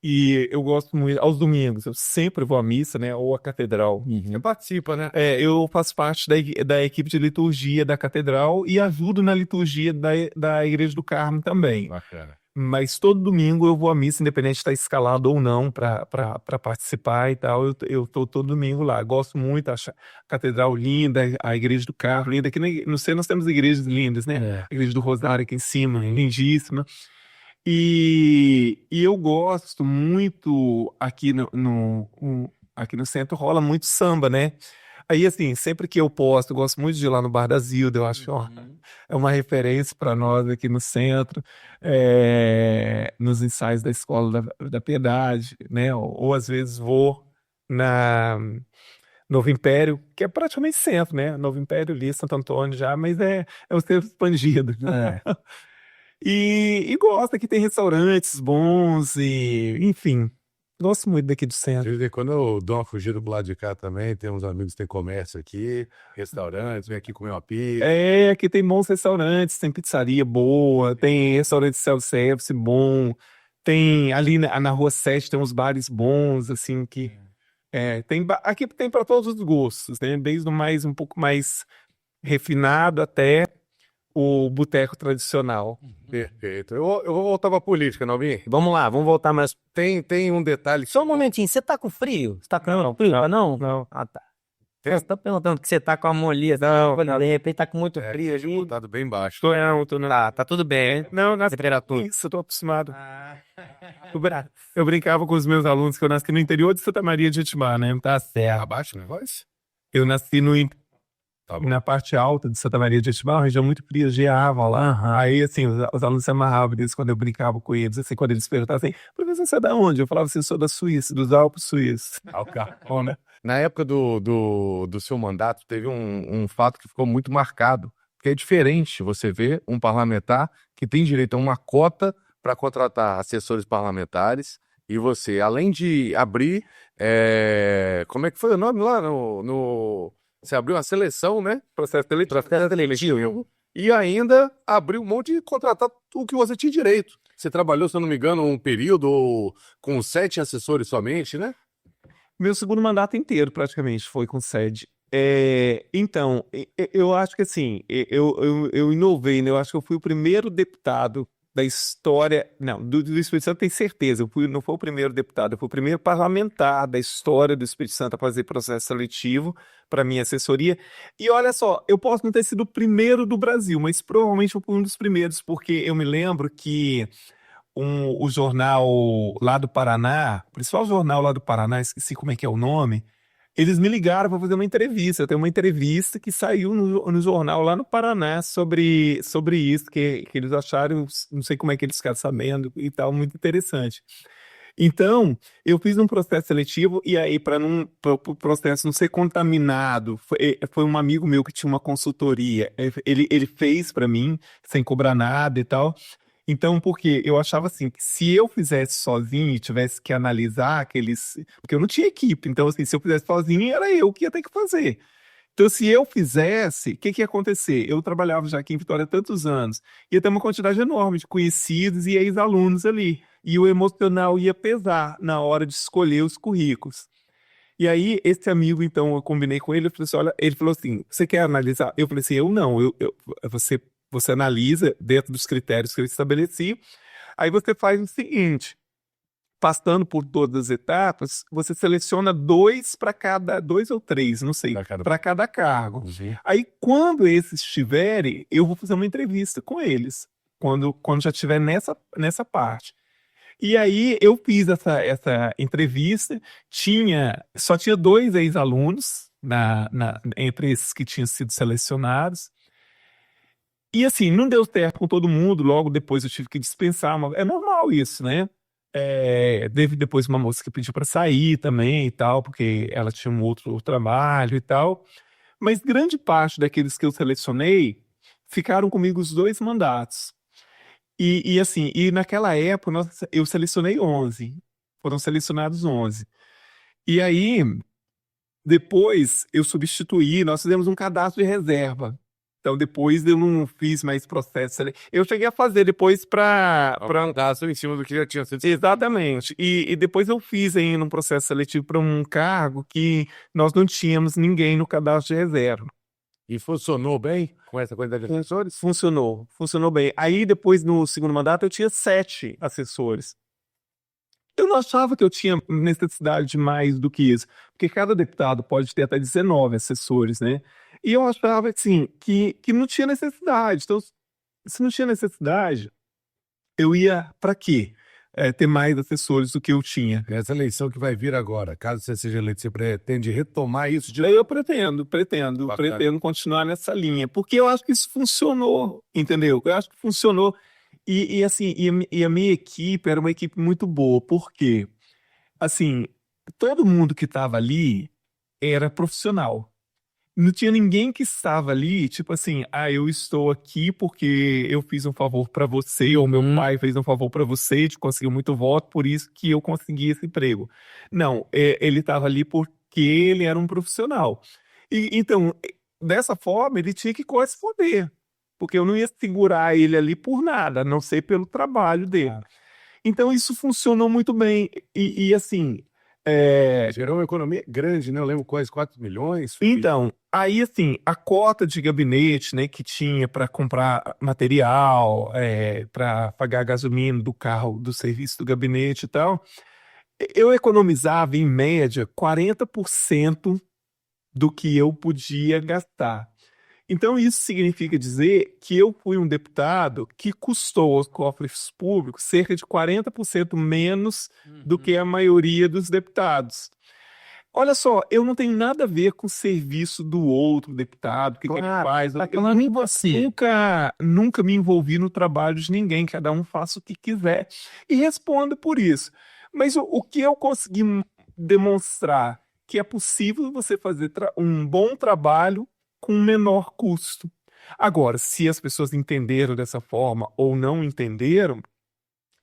E eu gosto muito, aos domingos, eu sempre vou à missa, né? Ou à catedral. Você participa, né? Eu faço parte da equipe de liturgia da catedral e ajudo na liturgia da Igreja do Carmo também. Bacana. Mas todo domingo eu vou à missa, independente de estar escalado ou não para participar e tal. Eu tô todo domingo lá. Gosto muito, acho a catedral linda, a Igreja do Carmo linda. Aqui no centro nós temos igrejas lindas, né? A Igreja do Rosário aqui em cima, lindíssima. E eu gosto muito aqui no centro rola muito samba, né? Aí, assim, sempre que eu posto, eu gosto muito de ir lá no Bar da Zilda, eu acho, ó, é uma referência para nós aqui no centro, nos ensaios da Escola da Piedade, né? Ou às vezes vou na Novo Império, que é praticamente centro, né? Novo Império ali, Santo Antônio já, mas é o centro expandido. E gosta que tem restaurantes bons e, enfim, gosto muito daqui do De centro. vez em quando eu dou uma fugida pro lado de cá também. Tem uns amigos que têm comércio aqui, restaurantes, vem aqui comer uma pizza. Aqui tem bons restaurantes, tem pizzaria boa, tem restaurante self-service bom, tem ali na Rua 7 tem uns bares bons, assim, que aqui tem para todos os gostos, né? Desde o mais um pouco mais refinado até o boteco tradicional. Perfeito. Eu vou voltar pra política, Nobim. Vamos lá, vamos voltar mais. Tem um detalhe. Só um momentinho, você tá com frio? Você tá com frio? Não? Não. Ah, tá. Você tá perguntando que você tá com a mão ali, não, de repente tá com muito frio. Tinha botado bem baixo. Tô não. Tá tudo bem, hein? Não, Temperatura. isso, eu tô acostumado. Eu brincava com os meus alunos que eu nasci no interior de Santa Maria de Itibá, né? Tá certo. Abaixa o negócio? Eu nasci Tá bom. na parte alta de Santa Maria de Itibá, uma região muito fria, geava lá. Aí, assim, os alunos se amarravam disso quando eu brincava com eles, assim, quando eles perguntavam assim, professor, você é da onde? Eu falava assim, sou da Suíça, dos Alpes Suíços. Alcarcon, né? Na época do seu mandato, teve um fato que ficou muito marcado, que é diferente você ver um parlamentar que tem direito a uma cota para contratar assessores parlamentares e você, além de abrir, como é que foi o nome lá você abriu uma seleção, né? Processo seletivo. E ainda abriu um monte de contratar o que você tinha direito. Você trabalhou, se eu não me engano, um período com 7 assessores somente, né? Meu segundo mandato inteiro, praticamente, foi com sede. Então, eu acho que assim, eu inovei, né? Eu acho que eu fui o primeiro deputado da história. Não, do Espírito Santo tenho certeza. Não foi o primeiro deputado, eu fui o primeiro parlamentar da história do Espírito Santo a fazer processo seletivo para minha assessoria. E olha só, eu posso não ter sido o primeiro do Brasil, mas provavelmente eu fui um dos primeiros, porque eu me lembro que o jornal lá do Paraná, o principal jornal lá do Paraná, esqueci como é que é o nome, eles me ligaram para fazer uma entrevista. Eu tenho uma entrevista que saiu no jornal lá no Paraná sobre isso, que eles acharam, não sei como é que eles ficaram sabendo e tal, muito interessante. Então, eu fiz um processo seletivo e aí, para o processo não ser contaminado, foi um amigo meu que tinha uma consultoria. Ele fez para mim, sem cobrar nada e tal. Então, porque eu achava assim, que se eu fizesse sozinho e tivesse que analisar aqueles. Porque eu não tinha equipe, então, assim, se eu fizesse sozinho, era eu que ia ter que fazer. Então, se eu fizesse, o que ia acontecer? Eu trabalhava já aqui em Vitória há tantos anos, ia ter uma quantidade enorme de conhecidos e ex-alunos ali. E o emocional ia pesar na hora de escolher os currículos. E aí, esse amigo, então, eu combinei com ele, eu falei assim, olha, ele falou assim, você quer analisar? Eu falei assim, eu não, você analisa dentro dos critérios que eu estabeleci, aí você faz o seguinte, passando por todas as etapas, você seleciona 2 ou 3, não sei, para cada cargo. Aí, quando esses estiverem, eu vou fazer uma entrevista com eles, quando já estiver nessa parte. E aí eu fiz essa entrevista, só tinha 2 ex-alunos, entre esses que tinham sido selecionados. E assim, não deu certo com todo mundo, logo depois eu tive que dispensar. É normal isso, né? Teve depois uma moça que pediu para sair também e tal, porque ela tinha um outro trabalho e tal. Mas grande parte daqueles que eu selecionei ficaram comigo os 2 mandatos. E assim, e naquela época eu selecionei 11. Foram selecionados 11. E aí, depois eu substituí, nós fizemos um cadastro de reserva. Então depois eu não fiz mais processo. Eu cheguei a fazer depois para Um cadastro em cima do que já tinha sido. Exatamente. E depois eu fiz ainda um processo seletivo para um cargo que nós não tínhamos ninguém no cadastro de reserva. E funcionou bem com essa quantidade de assessores? Funcionou bem. Aí depois, no segundo mandato, eu tinha 7 assessores. Eu não achava que eu tinha necessidade de mais do que isso, porque cada deputado pode ter até 19 assessores, né? E eu achava, assim, que não tinha necessidade. Então, se não tinha necessidade, eu ia para quê? Ter mais assessores do que eu tinha. Essa eleição que vai vir agora, caso você seja eleito, você pretende retomar isso de Eu pretendo Bacana. continuar nessa linha, porque eu acho que isso funcionou, entendeu? Eu acho que funcionou. E assim, a minha equipe era uma equipe muito boa, porque, assim, todo mundo que estava ali era profissional. Não tinha ninguém que estava ali, tipo assim, eu estou aqui porque eu fiz um favor para você, ou meu pai fez um favor para você, te conseguiu muito voto, por isso que eu consegui esse emprego. Não, ele estava ali porque ele era um profissional. Então, dessa forma, ele tinha que corresponder, porque eu não ia segurar ele ali por nada, a não ser pelo trabalho dele. Então, isso funcionou muito bem. E assim, Gerou uma economia grande, né? Eu lembro quase 4 milhões. então, aí assim, a cota de gabinete, né, que tinha para comprar material, para pagar a gasolina do carro, do serviço do gabinete e tal, eu economizava em média 40% do que eu podia gastar. Então, isso significa dizer que eu fui um deputado que custou aos cofres públicos cerca de 40% menos do que a maioria dos deputados. Olha só, eu não tenho nada a ver com o serviço do outro deputado, o que ele faz. Tá Eu falando em você. nunca me envolvi no trabalho de ninguém, cada um faça o que quiser e responda por isso. Mas o que eu consegui demonstrar que é possível você fazer um bom trabalho com menor custo. Agora, se as pessoas entenderam dessa forma ou não entenderam,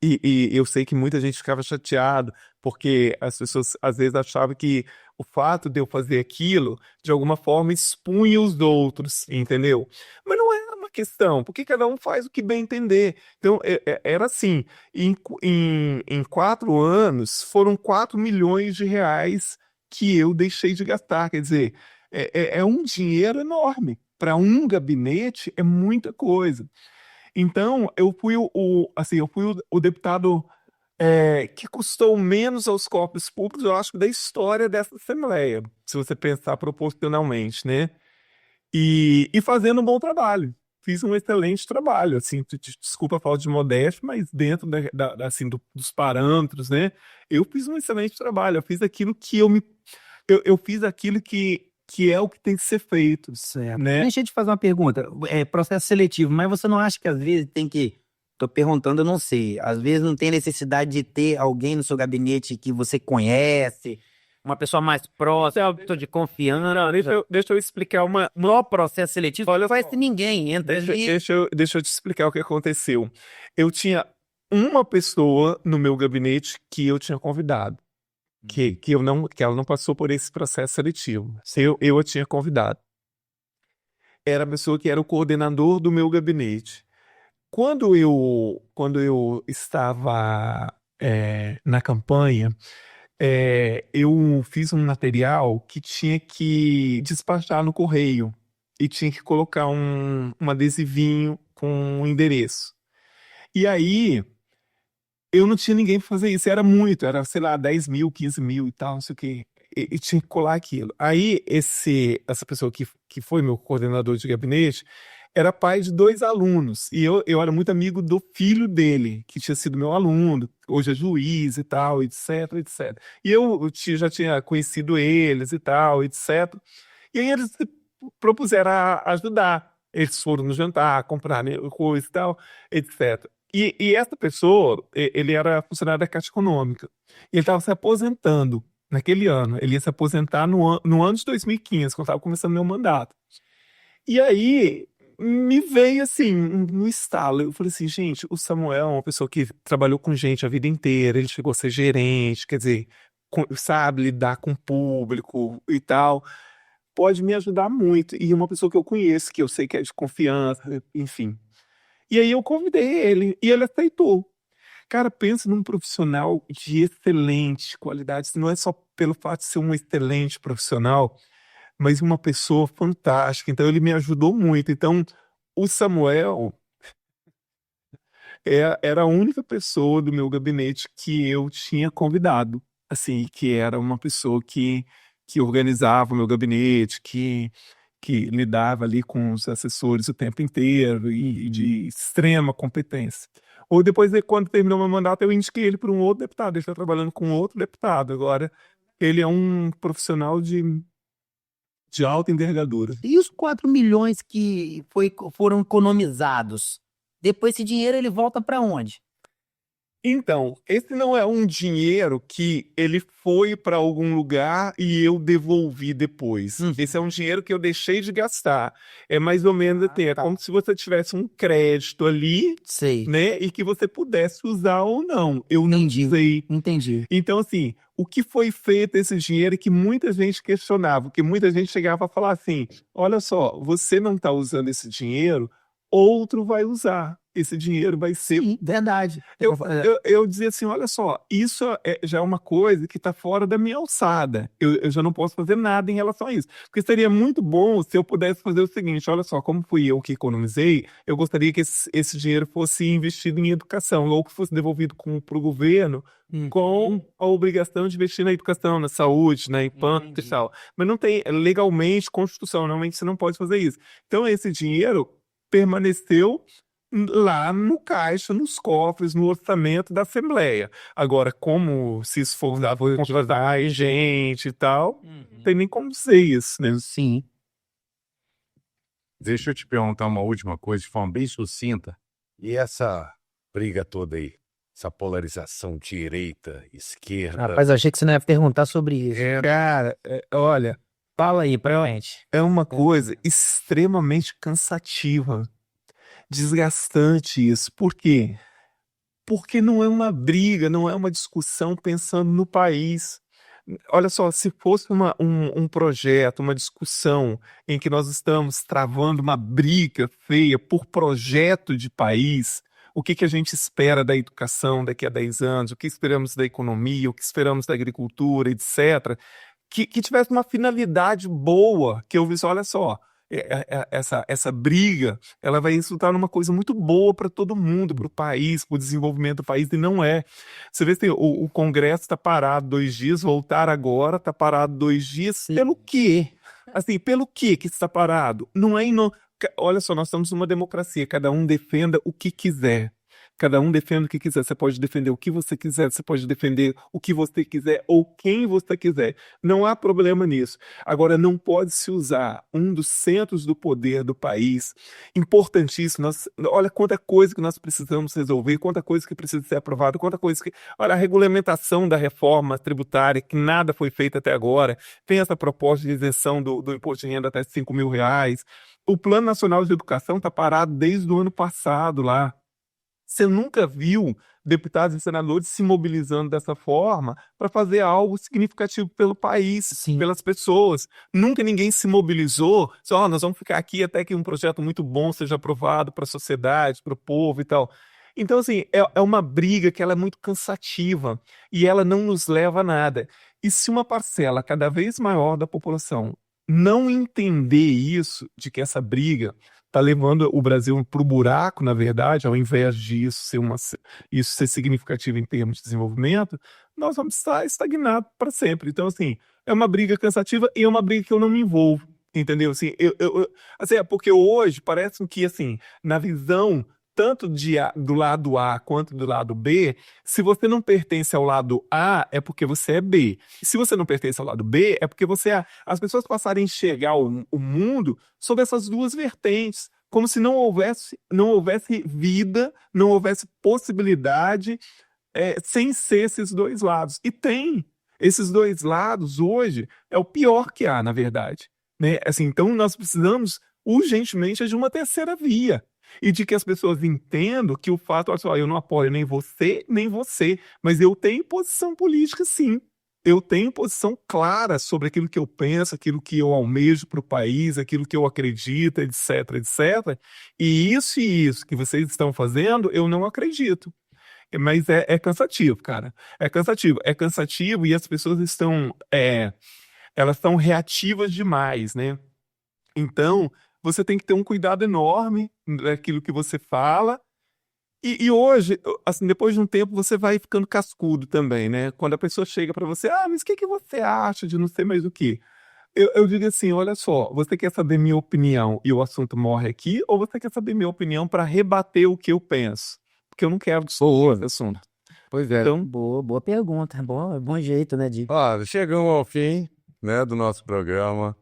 e eu sei que muita gente ficava chateado, porque as pessoas às vezes achavam que o fato de eu fazer aquilo, de alguma forma, expunha os outros, entendeu? Mas não era uma questão, porque cada um faz o que bem entender. Então, era assim, em 4 anos, foram 4 milhões de reais que eu deixei de gastar. Quer dizer, é um dinheiro enorme. Para um gabinete, é muita coisa. Então, eu fui o deputado que custou menos aos cofres públicos, eu acho, da história dessa Assembleia, se você pensar proporcionalmente, né? E fazendo um bom trabalho. Fiz um excelente trabalho, assim, desculpa a falta de modéstia, mas dentro assim, dos parâmetros, né? Eu fiz um excelente trabalho, eu fiz aquilo que eu fiz aquilo que é o que tem que ser feito, Certo. né? Deixa eu te fazer uma pergunta. Processo seletivo, mas você não acha que às vezes tem que. Tô perguntando, eu não sei. Às vezes não tem necessidade de ter alguém no seu gabinete que você conhece, uma pessoa mais próxima, uma pessoa de confiança. Não, deixa eu explicar No processo seletivo, Olha não faz só. ninguém. Entra ali. Deixa eu te explicar o que aconteceu. Eu tinha uma pessoa no meu gabinete que eu tinha convidado, que ela não passou por esse processo seletivo. Eu a tinha convidado. Era a pessoa que era o coordenador do meu gabinete. Quando eu estava na campanha, eu fiz um material que tinha que despachar no correio e tinha que colocar um adesivinho com um endereço. E aí, eu não tinha ninguém para fazer isso. Era, sei lá, 10 mil, 15 mil e tal, não sei o quê. E tinha que colar aquilo. Aí, essa pessoa que foi meu coordenador de gabinete, era pai de 2 alunos, e eu era muito amigo do filho dele, que tinha sido meu aluno, hoje é juiz e tal, etc, etc. E já tinha conhecido eles e tal, etc. E aí eles se propuseram a ajudar. Eles foram no jantar, comprar coisa e tal, etc. E essa pessoa, ele era funcionário da Caixa Econômica. E ele estava se aposentando naquele ano. Ele ia se aposentar no ano de 2015, quando estava começando meu mandato. E aí me veio assim, no estalo. Eu falei assim, gente, o Samuel é uma pessoa que trabalhou com gente a vida inteira, ele chegou a ser gerente, quer dizer, sabe lidar com o público e tal. Pode me ajudar muito. E uma pessoa que eu conheço, que eu sei que é de confiança, enfim. E aí eu convidei ele e ele aceitou. Cara, pensa num profissional de excelente qualidade. Não é só pelo fato de ser um excelente profissional, mas uma pessoa fantástica. Então ele me ajudou muito. Então o Samuel era a única pessoa do meu gabinete que eu tinha convidado. Assim, que era uma pessoa que organizava o meu gabinete, que lidava ali com os assessores o tempo inteiro e de extrema competência. Ou depois, quando terminou meu mandato, eu indiquei ele para um outro deputado. Ele está trabalhando com outro deputado agora. Ele é um profissional de alta envergadura. E os 4 milhões que foram economizados? Depois esse dinheiro ele volta para onde? Então, esse não é um dinheiro que ele foi para algum lugar e eu devolvi depois. Esse é um dinheiro que eu deixei de gastar. É mais ou menos assim, é como se você tivesse um crédito ali, Sei. né? E que você pudesse usar ou não. Eu não Entendi. sei. Entendi. Então, assim, o que foi feito esse dinheiro que muita gente questionava, que muita gente chegava a falar assim: olha só, você não está usando esse dinheiro, outro vai usar. Esse dinheiro vai ser. Sim, verdade. Eu dizia assim: olha só, isso já é uma coisa que está fora da minha alçada. Eu já não posso fazer nada em relação a isso. Porque seria muito bom se eu pudesse fazer o seguinte: olha só, como fui eu que economizei, eu gostaria que esse dinheiro fosse investido em educação, ou que fosse devolvido para o governo com a obrigação de investir na educação, na saúde, na infância e tal. Mas não tem, legalmente, constitucionalmente, você não pode fazer isso. Então, esse dinheiro permaneceu lá no caixa, nos cofres, no orçamento da Assembleia. Agora, como se isso for dar gente e tal, não tem nem como ser isso, né? Sim. Deixa eu te perguntar uma última coisa de forma bem sucinta. E essa briga toda aí? Essa polarização direita, esquerda? Rapaz, eu achei que você não ia perguntar sobre isso. Cara, olha, Fala aí pra gente. é uma coisa extremamente cansativa, desgastante isso. Por quê? Porque não é uma briga, não é uma discussão pensando no país. Olha só, se fosse um projeto, uma discussão em que nós estamos travando uma briga feia por projeto de país, o que a gente espera da educação daqui a 10 anos, o que esperamos da economia, o que esperamos da agricultura, etc., que tivesse uma finalidade boa, que eu visse, olha só, essa briga, ela vai resultar numa coisa muito boa para todo mundo, para o país, para o desenvolvimento do país, e não é. Você vê assim, o Congresso está parado 2 dias, voltar agora, está parado 2 dias, Sim. pelo quê? Assim, pelo quê que está parado? Não é olha só, nós estamos numa democracia, cada um defenda o que quiser. Cada um defende o que quiser. Você pode defender o que você quiser, você pode defender o que você quiser ou quem você quiser. Não há problema nisso. Agora, não pode se usar um dos centros do poder do país, importantíssimo. Olha quanta coisa que nós precisamos resolver, quanta coisa que precisa ser aprovada, quanta coisa que. Olha, a regulamentação da reforma tributária, que nada foi feito até agora. Tem essa proposta de isenção do imposto de renda até R$ 5.000. O Plano Nacional de Educação está parado desde o ano passado lá. Você nunca viu deputados e senadores se mobilizando dessa forma para fazer algo significativo pelo país, Sim. pelas pessoas. Nunca ninguém se mobilizou, só nós vamos ficar aqui até que um projeto muito bom seja aprovado para a sociedade, para o povo e tal. Então, assim, é uma briga que ela é muito cansativa e ela não nos leva a nada. E se uma parcela cada vez maior da população não entender isso, de que essa briga está levando o Brasil para o buraco, na verdade, ao invés de isso ser significativo em termos de desenvolvimento, nós vamos estar estagnados para sempre. Então, assim, é uma briga cansativa e é uma briga que eu não me envolvo. Entendeu? Assim, assim, é porque hoje parece que, assim, na visão tanto do lado A quanto do lado B, se você não pertence ao lado A, é porque você é B. E se você não pertence ao lado B, é porque você é. As pessoas passarem a enxergar o mundo sob essas duas vertentes, como se não houvesse vida, não houvesse possibilidade, sem ser esses dois lados. E tem. Esses dois lados, hoje, é o pior que há, na verdade. Né? Assim, então, nós precisamos urgentemente de uma terceira via. E de que as pessoas entendam que o fato, olha só, eu não apoio nem você, mas eu tenho posição política, sim. Eu tenho posição clara sobre aquilo que eu penso, aquilo que eu almejo para o país, aquilo que eu acredito, etc, etc. E isso que vocês estão fazendo, eu não acredito. Mas é cansativo, cara. É cansativo. É cansativo e as pessoas elas estão reativas demais, né? Então, você tem que ter um cuidado enorme daquilo que você fala. E hoje, assim, depois de um tempo, você vai ficando cascudo também, né? Quando a pessoa chega para você, mas o que você acha de não sei mais o quê? Eu digo assim, olha só, você quer saber minha opinião e o assunto morre aqui, ou você quer saber minha opinião para rebater o que eu penso? Porque eu não quero discutir esse assunto. Pois é. Então, Boa pergunta. Bom jeito, né, de... Ó, chegamos ao fim, né, do nosso programa.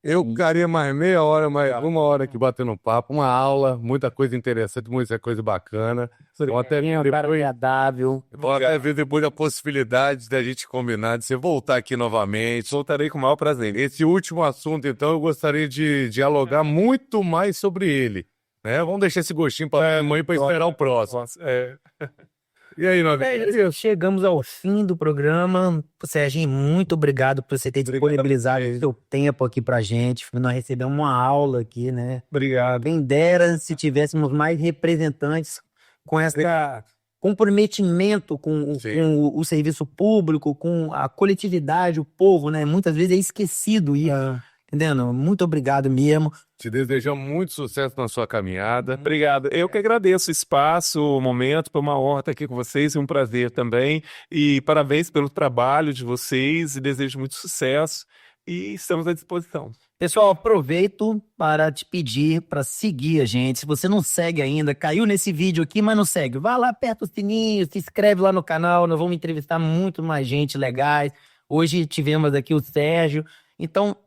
Eu ficaria mais meia hora, mais uma hora aqui batendo papo, uma aula, muita coisa interessante, muita coisa bacana. Vou até ver Cara depois, agradável. vou até ver depois a possibilidade da gente combinar, de você voltar aqui novamente. voltarei com o maior prazer. Esse último assunto, então, eu gostaria de dialogar muito mais sobre ele. Né? Vamos deixar esse gostinho para amanhã para esperar o próximo. E aí, Novinha? Chegamos ao fim do programa. Serginho, muito obrigado por você ter disponibilizado o seu tempo aqui pra gente. Nós recebemos uma aula aqui, né? Obrigado. Quem dera se tivéssemos mais representantes com esse comprometimento com o serviço público, com a coletividade, o povo, né? Muitas vezes é esquecido isso. Entendendo? Muito obrigado mesmo. Te desejamos muito sucesso na sua caminhada. Obrigado. Eu que agradeço o espaço, o momento, foi uma honra estar aqui com vocês, é um prazer também. E parabéns pelo trabalho de vocês e desejo muito sucesso. E estamos à disposição. Pessoal, aproveito para te pedir para seguir a gente. Se você não segue ainda, caiu nesse vídeo aqui, mas não segue, vá lá, aperta o sininho, se inscreve lá no canal, nós vamos entrevistar muito mais gente legais. Hoje tivemos aqui o Sérgio. Então,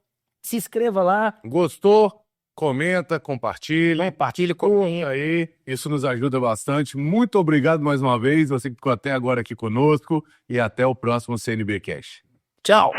se inscreva lá. Gostou? Comenta, compartilha. Comenta aí. Isso nos ajuda bastante. Muito obrigado mais uma vez. Você que ficou até agora aqui conosco. E até o próximo CNB Cash. Tchau.